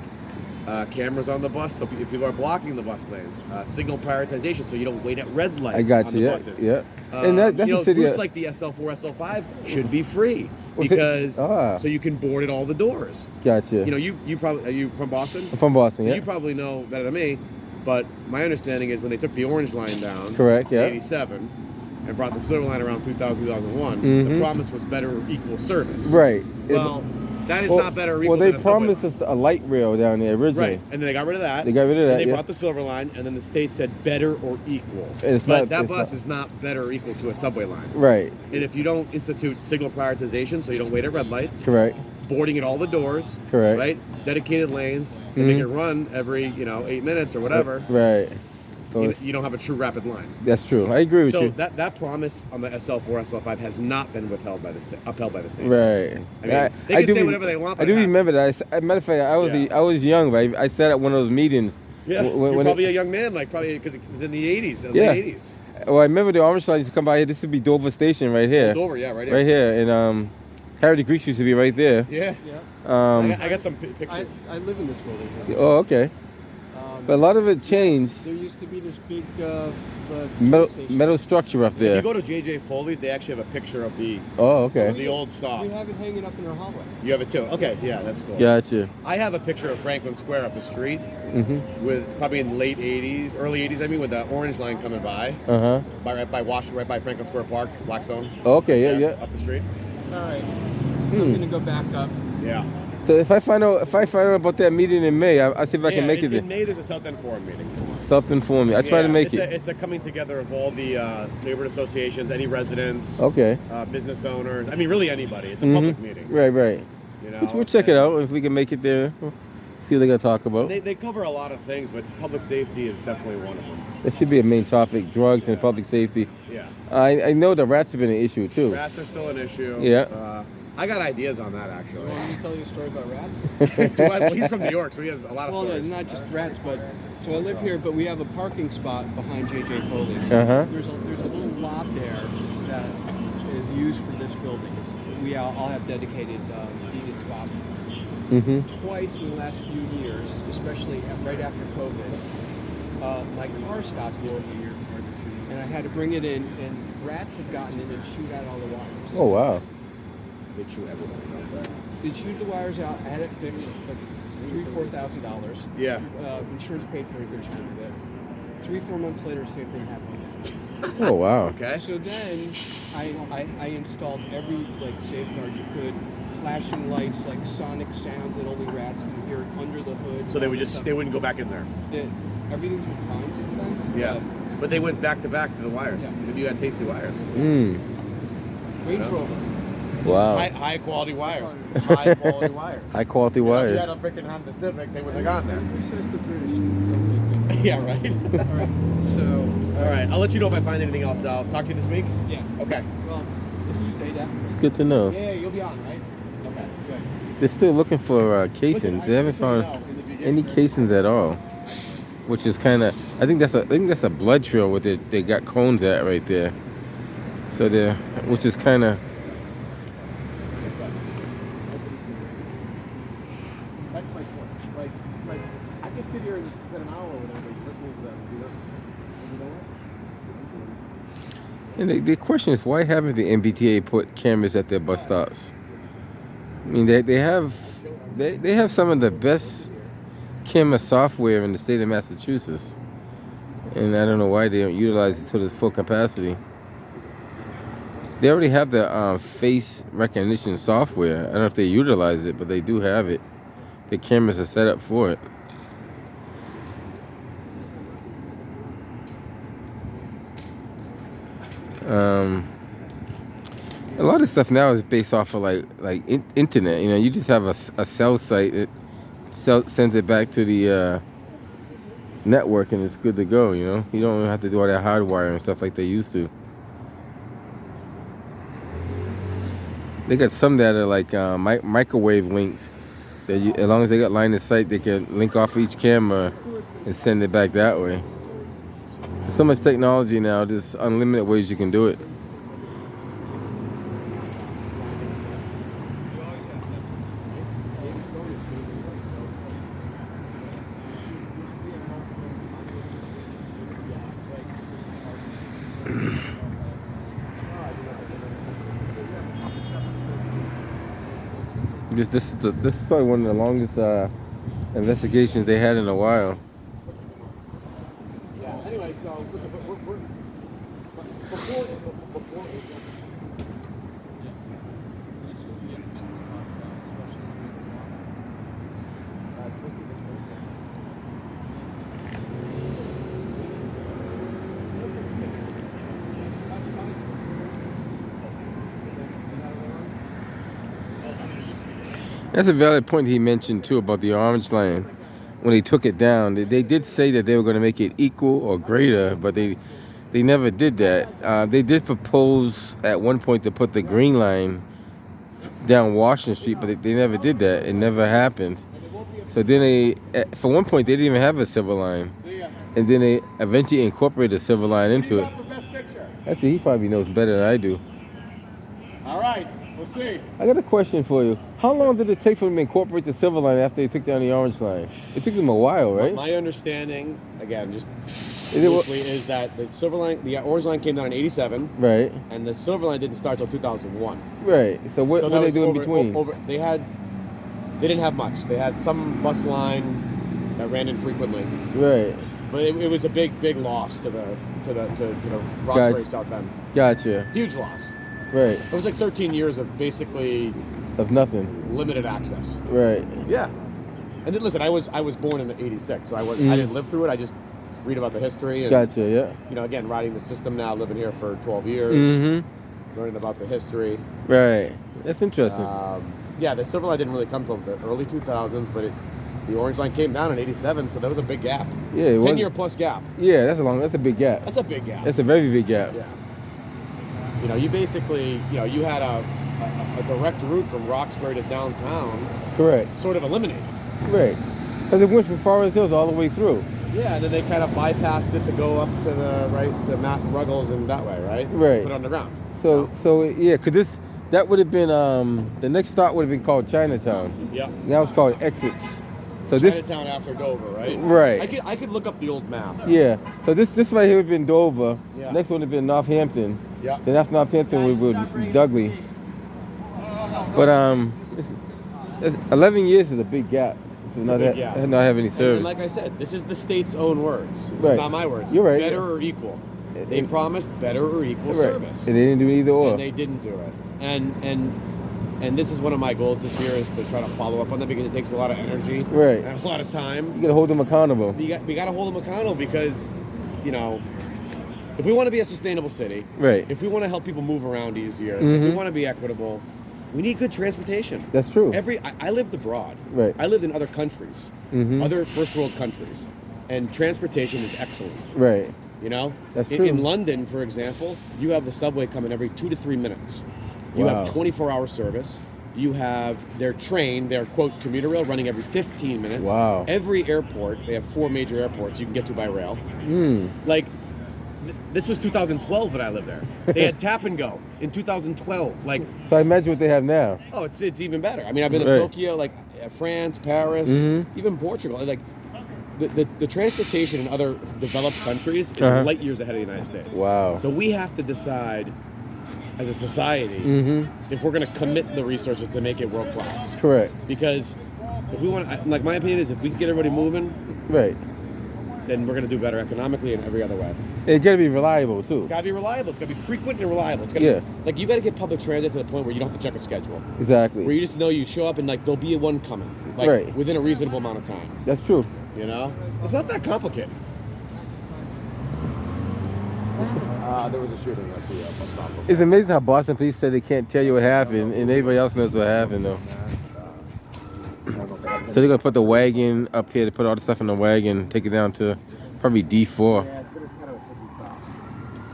cameras on the bus so if people are blocking the bus lanes, signal prioritization so you don't wait at red lights I got on you. the Yeah. buses. Yeah. And that's you know, the city. routes like the SL4, SL5 should be free Well, because so you can board at all the doors. Gotcha. You know, you probably are you from Boston? I'm from Boston. So Yeah. you probably know better than me, but my understanding is when they took the Orange Line down Correct. in Yeah. 87 and brought the Silver Line around 2000, 2001, Mhm. the promise was better or equal service. Right. Well, that is Well- not better or equal Well, they than a subway promised line. us a light rail down there originally. Right, and then they got rid of that. They got rid of and that. they Yeah. brought the Silver Line, and then the state said better or equal. And it's But not- that it's bus not- is not better or equal to a subway line. Right. And if you don't institute signal prioritization, so you don't wait at red lights, Correct. boarding at all the doors, Correct. right? Dedicated lanes, and make Mhm. it run every 8 minutes or whatever. Right. So You don't have a true rapid line. that's true. I agree with So you. that promise on the SL4, SL5 has not been upheld by the state. Right. I mean, they can say whatever they want. I But do it hasn't. remember that. Matter of fact, I was young, but I sat at one of those meetings. Yeah, when you're it- probably a young man, like probably because it was in the 80s, Yeah. late 80s. Well, I remember the Orange Line used to come by here. This would be Dover Station right here. Over, yeah, right here. Right here. And Harry the Greeks used to be right there. Yeah, Yeah. I got some I, pictures. I live in this building here. Oh, okay. But a lot of it changed. There used to be this big train station. Metal structure up If there. you go to JJ Foley's, they actually have a picture of the Oh, okay. old stop. We have it hanging up in our hallway. You have it too. Okay, yeah, that's cool. Gotcha. I have a picture of Franklin Square up the street Mhm. with probably in the late 80s, early 80s. I mean, with the Orange Line coming by, Uh huh. right by Washington, right by Franklin Square Park, Blackstone. Okay. Yeah. Up the street. All right. Hmm. I'm gonna go back up. Yeah. So if I find out about that meeting in May, I'll see if I can make it in there. May, there's a South End Forum meeting. Something for me. I try to make it. It's a coming together of all the neighborhood associations, any residents, Okay. business owners. I mean, really anybody. It's a public meeting. Right. Right. You know, We'll check it out if we can make it there. See what they're gonna talk about. They cover a lot of things, but public safety is definitely one of them. That should be a main topic: drugs and public safety. Yeah. I know the rats have been an issue too. Rats are still an issue. Yeah. I got ideas on that You actually. want me to tell you a story about rats? Well, he's from New York, so he has a lot of Well, stories. not just rats, but so I live here, but we have a parking spot behind JJ Foley's. Uh-huh. There's a little lot there that is used for this building. We all have dedicated deeded spots. Mhm. Twice in the last few years, especially right after COVID, my car stopped working, and I had to bring it in, and rats had gotten in and chewed out all the wires. Oh wow. They chew everything. They chewed the wires out. I had it fixed, like $3,000-4,000. Yeah. Insurance paid for a good chunk of it. 3-4 months later, same thing happened. Oh wow. Okay. So then, I installed every safeguard you could, flashing lights, like sonic sounds that only rats can hear under the hood. So they all would this just stuff. they wouldn't go back in there. Everything's been fine since then. Yeah. But they went back to the wires. Yeah. Maybe you had tasty wires. Range Yeah. Rover. Wow. High quality wires. High quality wires. High quality You know, if wires. you had a freaking Honda Civic, they wouldn't have gotten Who says the British don't make good? there. Yeah, right. All right. So. All right. I'll let you know if I find anything else out. Talk to you this week. Yeah. Okay. Well, Tuesday, that. It's good to know. Yeah, you'll be on, right? Okay. Good. They're still looking for casings. They haven't found any casings at all, which is kind of. I think that's a blood trail where they got cones at right there. So which is kind of. That's my point. Like, I could sit here and spend an hour with everybody listening to them. You know what? And the question is, why haven't the MBTA put cameras at their bus stops? I mean, they have some of the best camera software in the state of Massachusetts, and I don't know why they don't utilize it to its full capacity. They already have the face recognition software. I don't know if they utilize it, but they do have it. The cameras are set up for it. A lot of stuff now is based off of like internet. You know, you just have a cell site. It sends it back to the network, and it's good to go. You know, you don't have to do all that hardwire and stuff like they used to. They got some that are like microwave links. That as long as they got line of sight, they can link off each camera and send it back that way. There's so much technology now. There's unlimited ways you can do it. This is probably one of the longest investigations they had in a while. Yeah. Anyway, so listen, but we're before. This will be interesting to talk about, especially during the It's supposed to be this Thursday. That's a valid point he mentioned too about the Orange Line. When they took it down, they did say that they were going to make it equal or greater, but they never did that. They did propose at one point to put the Green Line down Washington Street, but they never did that. It never happened. So then for one point, they didn't even have a Silver Line, and then they eventually incorporated a Silver Line into it. Actually, he probably knows better than I do. All right, we'll see. I got a question for you. How long did it take for them to incorporate the Silver Line after they took down the Orange Line? It took them a while, right? My understanding, again, just Is it loosely, is that the Silver Line, the Orange Line came down in '87, right, and the Silver Line didn't start till 2001. right. So what So did that they was do in over- between? They didn't have much. They had some bus line that ran infrequently, Right. but it was a big loss to the Roxbury Gotcha. South End. Gotcha. Huge loss. Right. It was like 13 years of basically Of nothing. limited access. Right. Yeah. And then, listen, I was born in '86, so I Mhm. didn't live through it. I just read about the history and Gotcha. Yeah. you know, again, riding the system now, living here for 12 years, Mm-hmm. learning about the history. Right. That's interesting. Yeah, the Silver Line didn't really come till the early 2000s, but the Orange Line came down in '87, so that was a big gap. Yeah. It was. 10-year plus gap. Yeah. That's a big gap. That's a big gap. That's a very big gap. Yeah. You know, you basically, you know, you had a direct route from Roxbury to downtown, Correct. sort of eliminated. Right. Because it went from Forest Hills all the way through. Yeah, and then they kind of bypassed it to go up to the right to Matt Ruggles and that way, right? Right. Put it underground. So yeah, because that would have been the next stop would have been called Chinatown. Yeah. Now it's called Exits. So this. Chinatown after Dover, right? Right. I could look up the old map. Yeah. So this right here would have been Dover. Yeah. Next one would have been Northampton. Yeah. Then after Northampton would be Dudley. But 11 years is a big gap. To not, big gap. not have any And service. like I said, this is the state's own words. It's Right. not my words. You're right. Better or equal. They And- promised better or equal right. service. And they didn't do either or. And they didn't do it. And this is one of my goals this year is to try to follow up on that because it takes a lot of energy Right. and a lot of time. You gotta hold them accountable. We got to hold them accountable because, you know, if we want to be a sustainable city, Right. if we want to help people move around easier, if we Mhm. want to be equitable, we need good transportation. That's true. I lived abroad. Right. I lived in other countries, Mhm. other first world countries, and transportation is excellent. Right. You know, That's in, true. in London, for example, you have the subway coming every 2 to 3 minutes. You Wow. have 24-hour service. You have their train, their quote commuter rail, running every 15 minutes. Wow. Every airport, they have 4 major airports you can get to by rail. Mm. Like, this was 2012 when I lived there. They had tap and go in 2012. Like, So I imagine what they have now. oh, it's even better. I mean, I've been Right. to Tokyo, like France, Paris, Mhm. even Portugal. Like, the transportation in other developed countries is Uh-huh. light years ahead of the United States. Wow. So we have to decide, as a society, Mm-hmm. if we're going to commit the resources to make it world class. Correct. Because If we want, like my opinion is, if we can get everybody moving, Right. then we're gonna do better economically and every other way. It gotta be reliable too. It's gotta be reliable. It's gotta be frequent and reliable. It's gotta Yeah. like you gotta get public transit to the point where you don't have to check a schedule. Where Exactly. you just know you show up and like there'll be one coming, like Right. within a reasonable amount of time. That's true. You know, it's not that complicated. There was a shooting at the bus stop. It's amazing how Boston police said they can't tell you what happened, and everybody else knows what happened though. So they're gonna put the wagon up here to put all the stuff in the wagon, take it down to probably D4. Yeah, it's been kind of a tricky stop.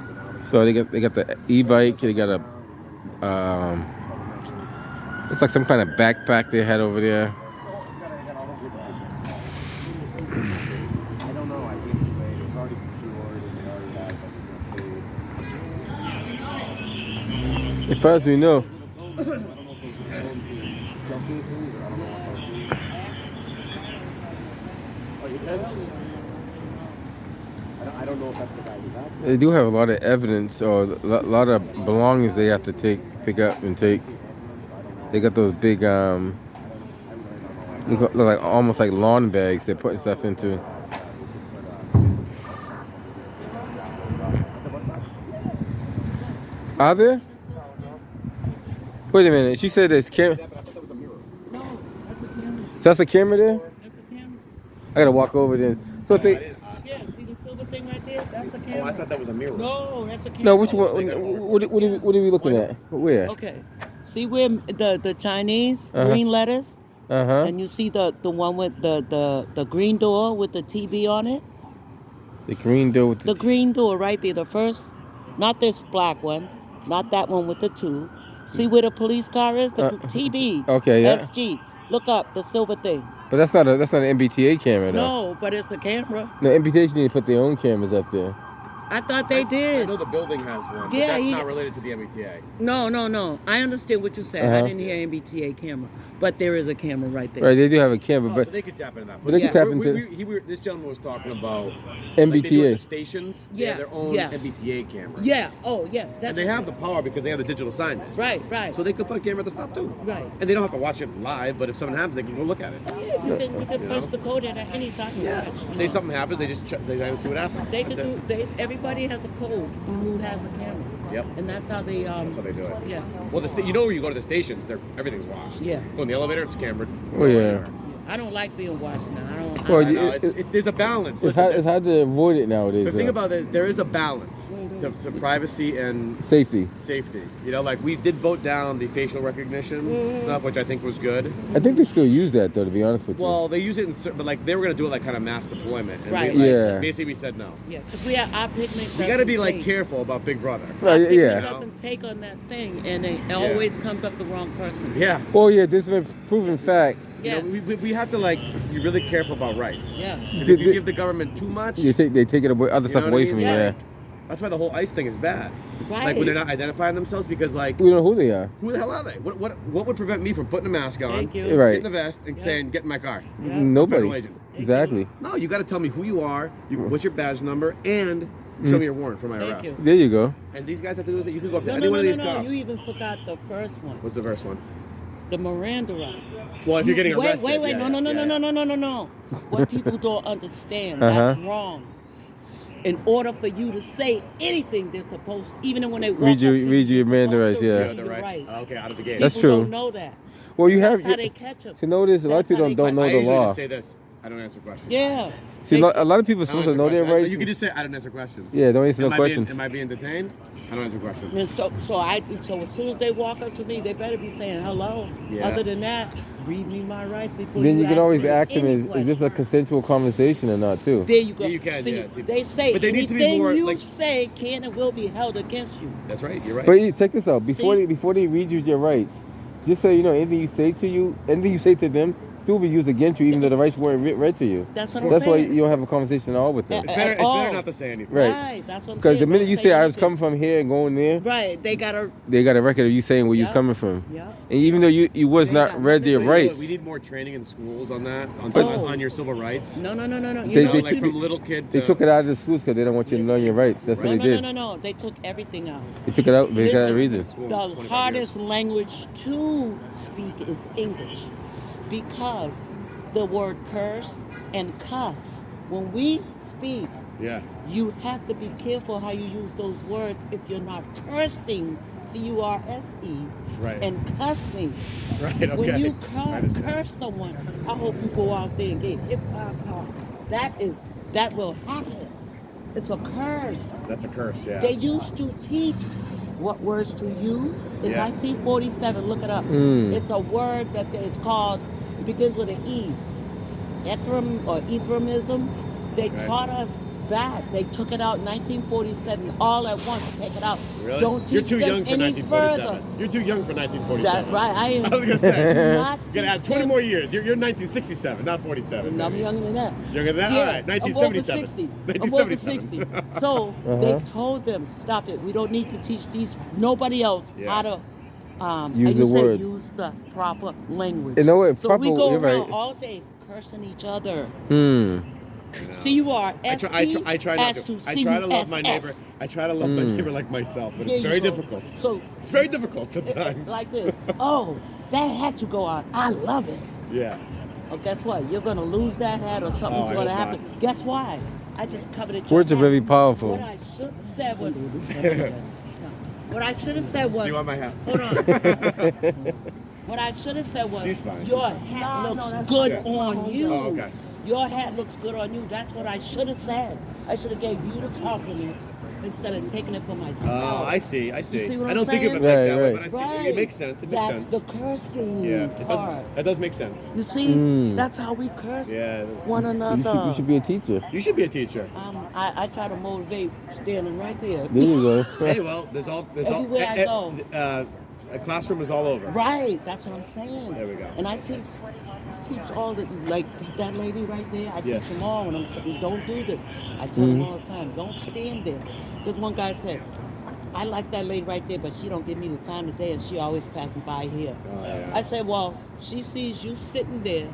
You know? So they got the e-bike. They got a it's like some kind of backpack they had over there. I don't know. I think it was already secured and they already had food. As far as we know. I don't know if those jumping things or I don't know what those do. Oh, you can? I don't know if that's the guy who's out there. They do have a lot of evidence or a lot of belongings they have to pick up and take. They got those big, look like almost like lawn bags they're putting stuff into. Are there? Wait a minute. She said there's camera. No, that's a camera. So that's a camera there? That's a camera. I gotta walk over there. So they. Yeah, see the silver thing right there? That's a Oh, camera. I thought that was a mirror. No, that's a camera. No, which one? What are we looking at? Where? Okay. See where the Chinese Uh-huh. green letters? Uh-huh. And you see the one with the green door with the TV on it? The green door with The green door right there, the first, not this black one, not that one with the two. See where the police car is? The TV. Okay, yeah. SG. Look up the silver thing. But that's not an MBTA camera though. No, but it's a camera. No, MBTA need to put their own cameras up there. I thought they I did. know the building has one, but Yeah, that's he- not related to the MBTA. No. I understand what you said. I Uh-huh. didn't hear MBTA camera, but there is a camera right there. Right, they do have a camera, Oh, but so they could tap into that. but they Yeah. can tap We- into this gentleman was talking about like they do at the MBTA. stations. They Yeah, have their own yeah. MBTA camera. Yeah. Oh, yeah. And they have the power because they have the digital signage. Right. So they could put a camera at the stop too. Right. And they don't have to watch it live, but if something happens, they can go look at it. Yeah, you can You press know? the code in at any time. Yeah. Watch, you Say know. something happens, they just they gotta see what happens. They can That's do. it. Everybody has a code who has a camera. Yep. And that's how they. That's how they do it. Yeah. Well, you know where you go to the stations, everything's watched. Yeah. Go in the elevator, it's cambered. Oh, yeah. I don't like being watched now. I don't. Well, I, I know, there's a balance. It's Listen, hard to avoid it nowadays. the thing though. about it, there is a balance to privacy and Safety. safety. You know, like we did vote down the facial recognition stuff, which I think was good. I think they still use that though, to be honest with you. Well, they use it in certain, but like they were gonna do it like kind of mass deployment. And Right. we, like, Yeah. Basically, we said no. yeah, because we have our picnic. We gotta be like careful about Big Brother. Right, Picnic yeah. doesn't take on that thing, and it always comes up the wrong person. Yeah. Oh yeah, this has been proven fact. Yeah. You know, we have to like be really careful about rights. Yeah. 'Cause if you give the government too much, They take it away, other You stuff know what I away mean? from you. Yeah. Yeah. that's why the whole ICE thing is bad. Right. Like when they're not identifying themselves, because like We don't know who they are. who the hell are they? What would prevent me from putting a mask on, Thank you. Right. getting a vest, and Yeah. saying get in my car? Yeah. Nobody. Federal agent. Exactly. No, you got to tell me who you are, what's your badge number, and show me your warrant for my Thank arrest. you. There you go. And these guys have to do this. You can go up to No, any no, one no, of no, these no. cops. You even forgot the first one. What's the first one? The Miranda rights. Well, if you're getting wait, arrested. Wait, yeah, no, no, no, yeah, no, yeah. no, no, no, no, no. What people don't understand, Uh-huh. that's wrong. In order for you to say anything, they're supposed, even when they walk Read you- up to read you your they're Miranda supposed rights, to yeah. read Yeah, you they're your right. rights. Okay, out of the gate. That's People true. don't know that. Well, you That's have. how they catch them. See, notice a lot of That's people how don't they know I the usually law. just say this. I don't answer questions. Yeah. See, They- a lot of people are I don't supposed to answer know their questions. rights. You can just say I don't answer questions. Yeah, don't answer no Am I questions. Am I being detained? I don't answer questions. And so as soon as they walk up to me, they better be saying hello. Yeah. Other than that, read me my rights before Then you can always me ask them, any is this a questions. consensual conversation or not, too? There you go. Yeah, you can, See, yes. they say But there needs to be anything more, you like- say can and will be held against you. That's right. You're right. But check this out. Before See? they read you your rights, just so you know, anything you say to them, still be used against you, even though the rights weren't read to you. That's what I'm That's why saying. you don't have a conversation at all with them. it's at better. It's all. better not to say anything. Right. That's what I'm Because saying. the minute Don't you say I was anything. coming from here and going there, Right, they gotta. they got a record of you saying where you was Yeah. coming from. Yeah. And even though you was They not got read their money. rights, We need more training in schools on that, Oh. on your civil rights. No. You They- know, You know, they like took from it- little kid to. they took it out of the schools because they don't want you to learn your rights. That's what they did. No. They took everything out. They took it out because of that Listen, reason. School in The 25 hardest language to speak is English, because the word curse and cuss. When we speak, Yeah. you have to be careful how you use those words if you're not cursing, C-U-R-S-E, Right. and cussing. Right. Okay. When you I understand. curse someone, I hope you go out there and get hit by a car. That will happen. It's a curse. That's a curse. Yeah. They used to teach what words to use in Yeah. 1947. Look it up. Mm. It's a word it's called. It begins with an E. Ethram or Ethremism. They Right. taught us that. They took it out in 1947 all at once. Take it out. Really? Don't teach You're too them young for any 1947. further. You're too young for 1947. That right. I am. I was gonna say. Do not You gotta add teach 20 them- more years. You're 1967, not 47. No, I'm younger than that. Younger than that? Yeah, All right, 1977. I'm over 60. 1977. I'm over 60. So they told them, stop it. We don't need to teach these nobody else Yeah. how to Use and the you say words. use the proper language. You know what? So Proper, we go you're around right. all day cursing each other. Hmm. I know. C-U-R-S-E I try not as to. to I try to love my neighbor. C-U-S-S. I try to love my neighbor like myself, but There it's you very go. difficult. So It's very difficult sometimes. like this. Oh, that hat you go out. I love it. Yeah. Oh, guess what? You're gonna lose that hat or something's Oh, I gonna hope happen. Guess why? I just covered it. Words are very powerful. What I should have said was. What I should have said was. Do you want my hat? Hold on. What I should have said was. She's fine. Your hat looks good okay. on you. Oh, okay. Your hat looks good on you. That's what I should have said. I should have gave you the compliment instead of taking it for myself. Oh, I see. I see. see what I I'm don't think of saying? it like Right, that way, right. but I see. Right. It makes sense. It makes That's sense. the cursing Yeah, it does. part. That does make sense. You see, Mm. that's how we curse Yeah. one You another. should be a teacher. You should be a teacher. I try to motivate standing right there. There you go. Hey, well, there's all. Everywhere I go. A classroom is all over. Right, that's what I'm saying. There we go. And I teach all the, like that lady right there, I Yeah. teach them all when I'm saying, don't do this. I tell them Mhm. all the time, don't stand there. Because one guy said, I like that lady right there, but she don't give me the time of day and she always passing by here. Oh, yeah. I said, well, she sees you sitting there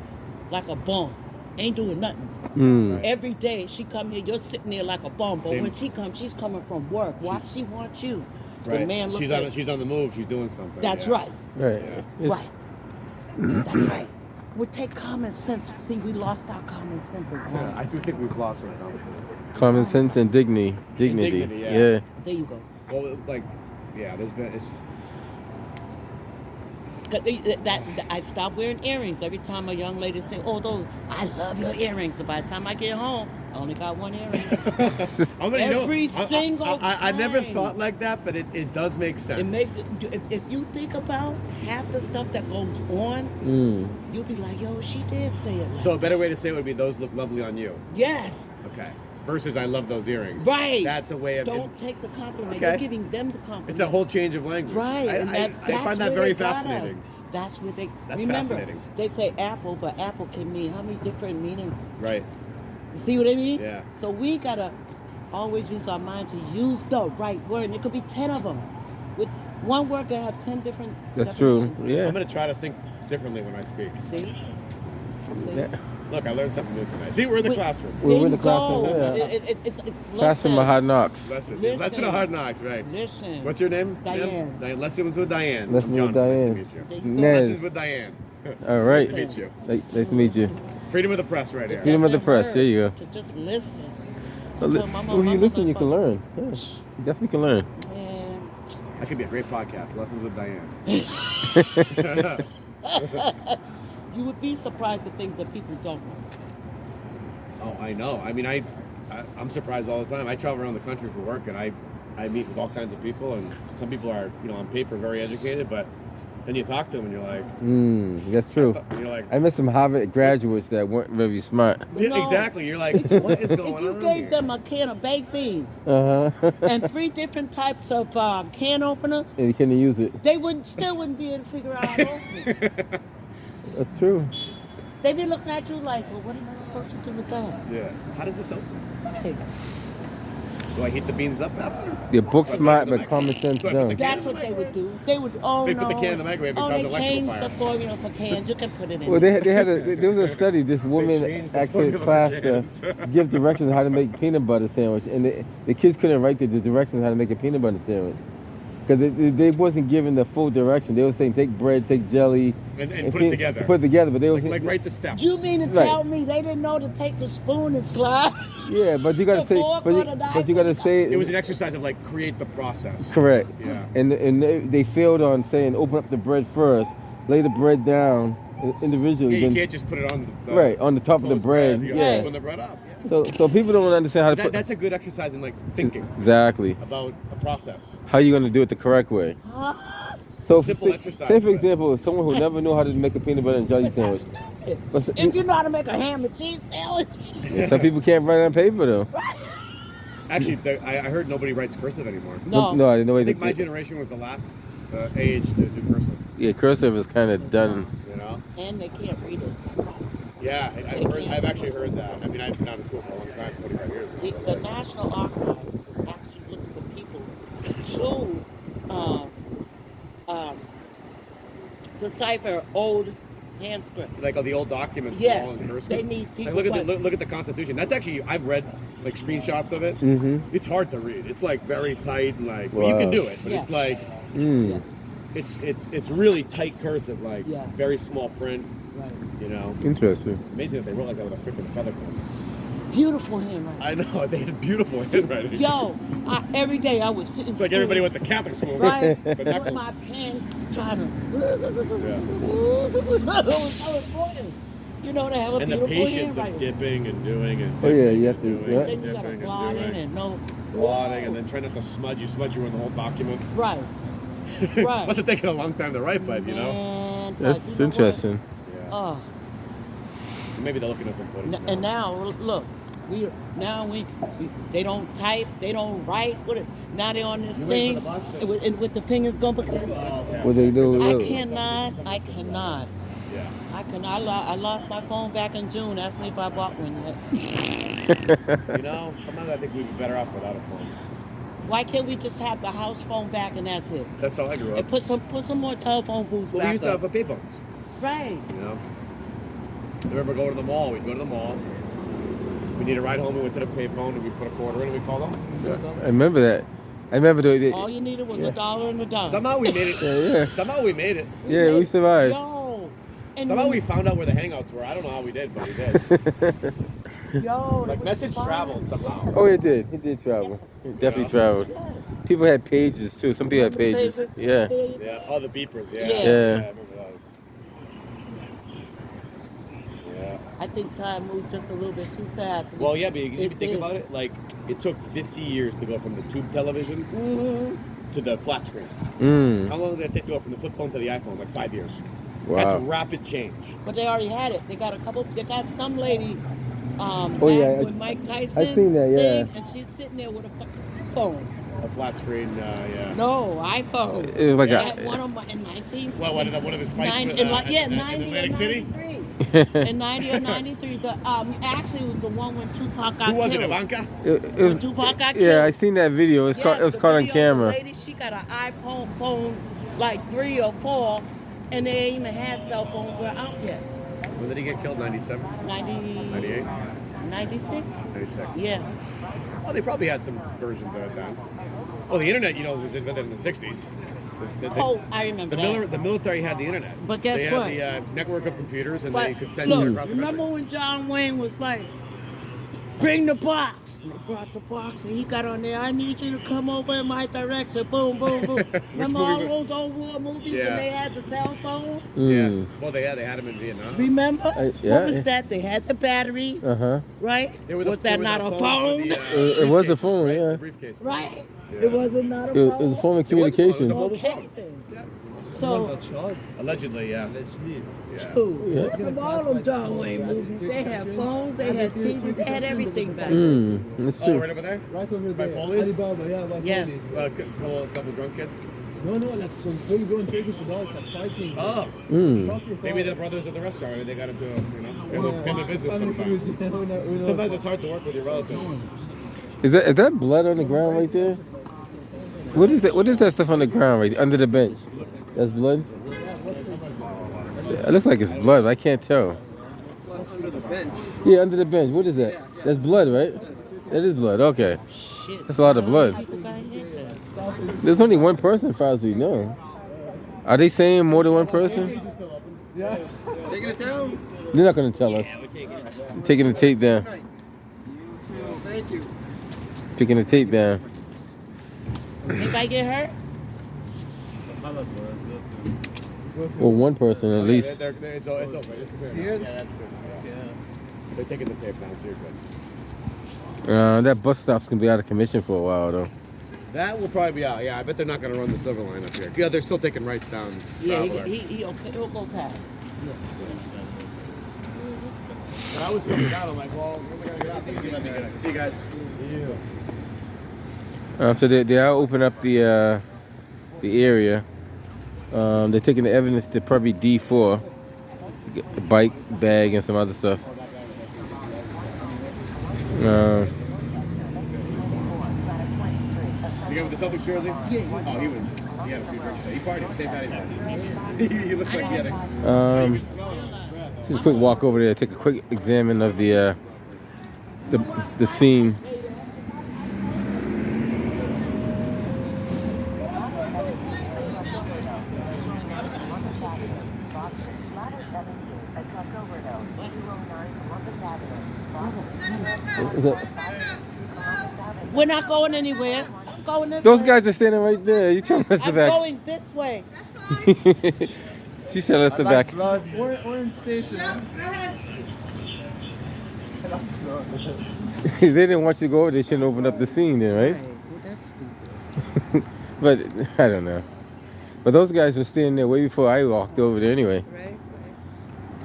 like a bum, ain't doing nothing. Mm. Every day she come here, you're sitting there like a bum. But Same. when she comes, she's coming from work. Why she wants you? The Right. man looks She's on the move. She's doing something. That's yeah. right. Right. Yeah. It's- Right. That's right. We take common sense. See, we lost our common sense at home. Yeah, I do think we've lost some common sense. Common sense and dignity. dignity, yeah. Yeah. There you go. Well, like, yeah, it's just. 'Cause that I stop wearing earrings every time a young lady say, "Oh, those I love your earrings." So by the time I get home, I only got one earring. I'm gonna, Every single I never time. thought like that, but it does make sense. It makes it. If you think about half the stuff that goes on, Mm. you'll be like, "Yo, she did say it." Like So a better way to say it would be those look lovely on you. yes, Okay. Versus I love those earrings. right. That's a way of. Don't take the compliment. Okay. You're giving them the compliment. It's a whole change of language. Right, I, and I, that's I find that where very they got fascinating. us. That's what they That's remember. fascinating. They say apple, but apple can mean how many different meanings? Right. You see what I mean? Yeah. So we gotta always use our mind to use the right word. And it could be 10 of them. With one word, can have 10 different. That's true. definitions. Yeah. I'm gonna try to think differently when I speak. See? See? Yeah. Look, I learned something new tonight. See, we're in the Wait. classroom. We're There in you the classroom. go. Yeah. It's Classroom of hard knocks. Lesson. Listen. Lesson of hard knocks, right? Listen. What's your name? Diane. Diane. Lessons with Diane. Lessons I'm with John. Diane. Nice to meet you. There you go. Nez. Lessons with Diane. All right. Nice to meet you. Nice to meet you. Freedom of the press right here. Freedom of the Doesn't press. hurt There you go. To just listen. Well, Tell mama, if you mama, listen, you mama. can learn. Yeah. You definitely can learn. Man. That could be a great podcast. Lessons with Diane. You would be surprised at things that people don't know. Oh, I know. I mean, I'm surprised all the time. I travel around the country for work, and I meet with all kinds of people, and some people are, on paper very educated, but then you talk to them, and you're like, That's true. you're like, I met some Harvard graduates that weren't very smart. But yeah, no, exactly. You're like, what is going If you on gave here? them a can of baked beans Uh-huh. and 3 different types of can openers, And you can't use it. they still wouldn't be able to figure out how to open it. That's true. They'd be looking at you like, well, what am I supposed to do with that? Yeah. How does this open? Right. Do I heat the beans up after? They're book Put smart, the but common sense Do I put the don't. can- That's what they would do. They would, oh They no. put the can in the microwave, it Oh, causes they electrical changed fire. the formula for cans. You can put it in. Well, there was a study. This woman changed the actually formula class for to cans. give directions on how to make peanut butter sandwich, and the kids couldn't write the directions on how to make a peanut butter sandwich. Because they wasn't given the full direction. They were saying take bread, take jelly, And put it together. Put it together, but they was Like write the steps. You mean to tell me they didn't know to take the spoon and slide? yeah, but you gotta The say, fork but or you, the knife but you gotta say It was an exercise of like create the process. correct. Yeah. And they failed on saying open up the bread first, lay the bread down individually. Yeah, you then, can't just put it on the right on the top of the toast bread. You Yeah. gotta open the bread up. So people don't understand how to put That's a good exercise in like thinking exactly about a process. how you gonna do it the correct way. So Simple say, exercise, Say for but- example, someone who never knew how to make a peanut butter and jelly But that's sandwich. stupid. But If you know how to make a ham and cheese sandwich, yeah, some people can't write on paper though. Actually, I heard nobody writes cursive anymore. no. No, I didn't know. I think my generation was the last age to do cursive. Yeah, cursive is kind of done. You know? And they can't read it. Yeah, I've actually heard that. I mean, I've been out of school for a long time, 45 years. The National Archives is actually looking for people to decipher old hand script. Like the old documents, Yes, all in cursive. they need Like, people. look at the Constitution. That's actually I've read like screenshots of it. Mm-hmm. It's hard to read. It's like very tight and like well, you can Wow. do it, but it's Yeah. like Mm. it's really tight cursive, like Yeah. very small print. Right. You know, Interesting. it's amazing that they wrote like that with a freaking feather pen. Beautiful handwriting. I know they had beautiful handwriting. Yo, every day I would sit in It's like school, everybody went to Catholic school. right? The With knuckles. my pen, trying to. I was writing. You know, to have a And the beautiful patience of handwriting. dipping and doing and Oh, yeah, dipping you and have to- doing yeah. and Then you gotta dipping blot in doing. and no. Blotting and then try not to smudge. You smudge, you ruin the whole document. Right. Right. Must have taken a long time to write, but you know. Man, but That's you know what? interesting. Yeah. Oh, Maybe they're looking at some footage. and now look, we they don't type, they don't write. Now they're on this thing with the fingers going. What they do? I look. cannot. Yeah. I lost my phone back in June. Ask me if I bought one yet. You know, sometimes I think we'd be better off without a phone. Why can't we just have the house phone back and that's it? That's how I grew up. And put some more telephone booths Well, we back used to up. have payphones. Right. You know. I remember going to the mall. We'd go to the mall. We need a ride home. We went to the payphone and we put a quarter in and we called them. I remember that. I remember the All you needed was Yeah. $1 and a dime. Somehow we made it. Yeah. Somehow we made it. yeah, we survived. Yo. And Somehow when- we found out where the hangouts were. I don't know how we did, but we did. Yo. Like it was message fun. traveled somehow. Oh, it did. It did travel. It definitely traveled. Yes. People had pages too. Some people had Remember pages. pages? Yeah. Yeah. Oh, the beepers. Yeah. Yeah. I Yeah. remember those. Yeah. I think time moved just a little bit too fast. Well, yeah, but if you It think did. about it, like it took 50 years to go from the tube television Mhm. to the flat screen. Mm. How long did it take to go from the flip phone to the iPhone? Like 5 years. Wow. That's a rapid change. But they already had it. They got some lady Oh, back yeah, with Mike Tyson. I seen that, yeah. thing, and she's sitting there with a fucking phone. A flat screen, yeah. No, iPhone. It was like They a- had one of my in 19. Well, one of his fights Nine- with, in, in 90 Atlantic or City? 93. In 90 or 93. But actually, it was the one when Tupac got Who was it, killed. Ivanka? It When was, Tupac got killed. yeah, I seen that video. It was the caught on video of the camera. Lady, she got an iPhone phone, like 3 or 4, and they ain't even had cell phones were out yet. When did he get killed? 97? 98? 96? 96. Yeah. Oh, they probably had some versions of it then. Well, the internet, was invented in the 60s. Oh, I remember that. The military had the internet. But guess they what? had the network of computers, and But they could send look, you across the remember country. when John Wayne was like, bring the box? And they brought the box, and he got on there, I need you to come over in my direction. Boom, boom, boom. Remember all movie those old war movies Yeah. and they had the cell phone? Mm. Yeah. Well, they had them in Vietnam. Remember? yeah. What was that? They had the battery, Uh huh. right? They were Was that they were not the a phones phone? with the, It was a briefcases, phone, right? yeah. The briefcase. Right? Yeah. It wasn't not a It phone. was a form of It was a phone, it was a communication. mobile Okay phone. then. Yeah. So, Allegedly, yeah. Yeah. cool. From all them John Wayne movies, they had phones, they had TVs, they had everything back then. Mm. That's Oh, true. right over there? Right over By there. Foley's? Alibaba, yeah, by Yeah. Foley's. A couple drunk kids. No, that's some full grown Turkish adults like fighting. Oh, Mm. maybe they're brothers of the restaurant. They got into family business sometimes. Sometimes it's hard to work with your relatives. Is that blood on the ground right there? What is that? What is that stuff on the ground right there, under the bench? That's blood. It looks like it's blood, but I can't tell. Under the bench. Yeah, under the bench. What is that? That's blood, right? That is blood. Okay. Shit. shit. That's a lot of blood. People got hit there. There's only one person, as far as we know. Are they saying more than one person? Yeah. Taking it down. They're not gonna tell us. Yeah, we're taking it. Taking the tape down. Thank you. Taking the tape down. Anybody get hurt? Well, one person at least. It's over. It's clear. Yeah, that's good. Yeah. They're taking the tape down, so you're good. That bus stop's gonna be out of commission for a while though. That will probably be out. Yeah, I bet they're not going to run the Silver Line up here. Yeah, they're still taking rights down. Yeah, Traveler. he'll go past. Yeah. When I was coming down, I'm like, well, when are we going to get out there? See you guys. See you. So they are opening up the area. They're taking the evidence to probably D4, a bike, bag, and some other stuff. You guy with the Celtics jersey? Yeah. Oh, he was. He had a few drinks. He partied. St. Patty's Day. He looked like he had a. Take a quick walk over there. Take a quick examine of the scene. We're not going anywhere. I'm going this Those way. guys are standing right there. You tell us the I'm back. going this way. She said us the back. We're in station. If they didn't want you to go over, they shouldn't open up the scene then, right? Well, that's stupid. But I don't know. But those guys were standing there way before I walked over there anyway. Right?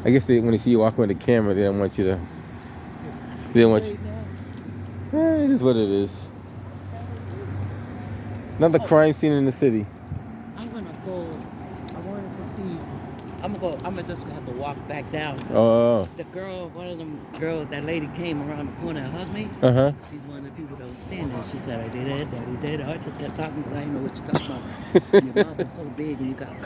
I guess when they see you walking with the camera, they don't want you to. They don't want you. It is what it is. Another crime scene in the city. I'm gonna go. I wanted to see. I'm gonna just have to walk back down. 'Cause Oh. the girl, one of them girls, that lady came around the corner and hugged me. Uh-huh. She's one of the people that was standing there. She said, I did it, daddy did it. I just kept talking because I didn't know what you're talking about. Your mouth is so big and you got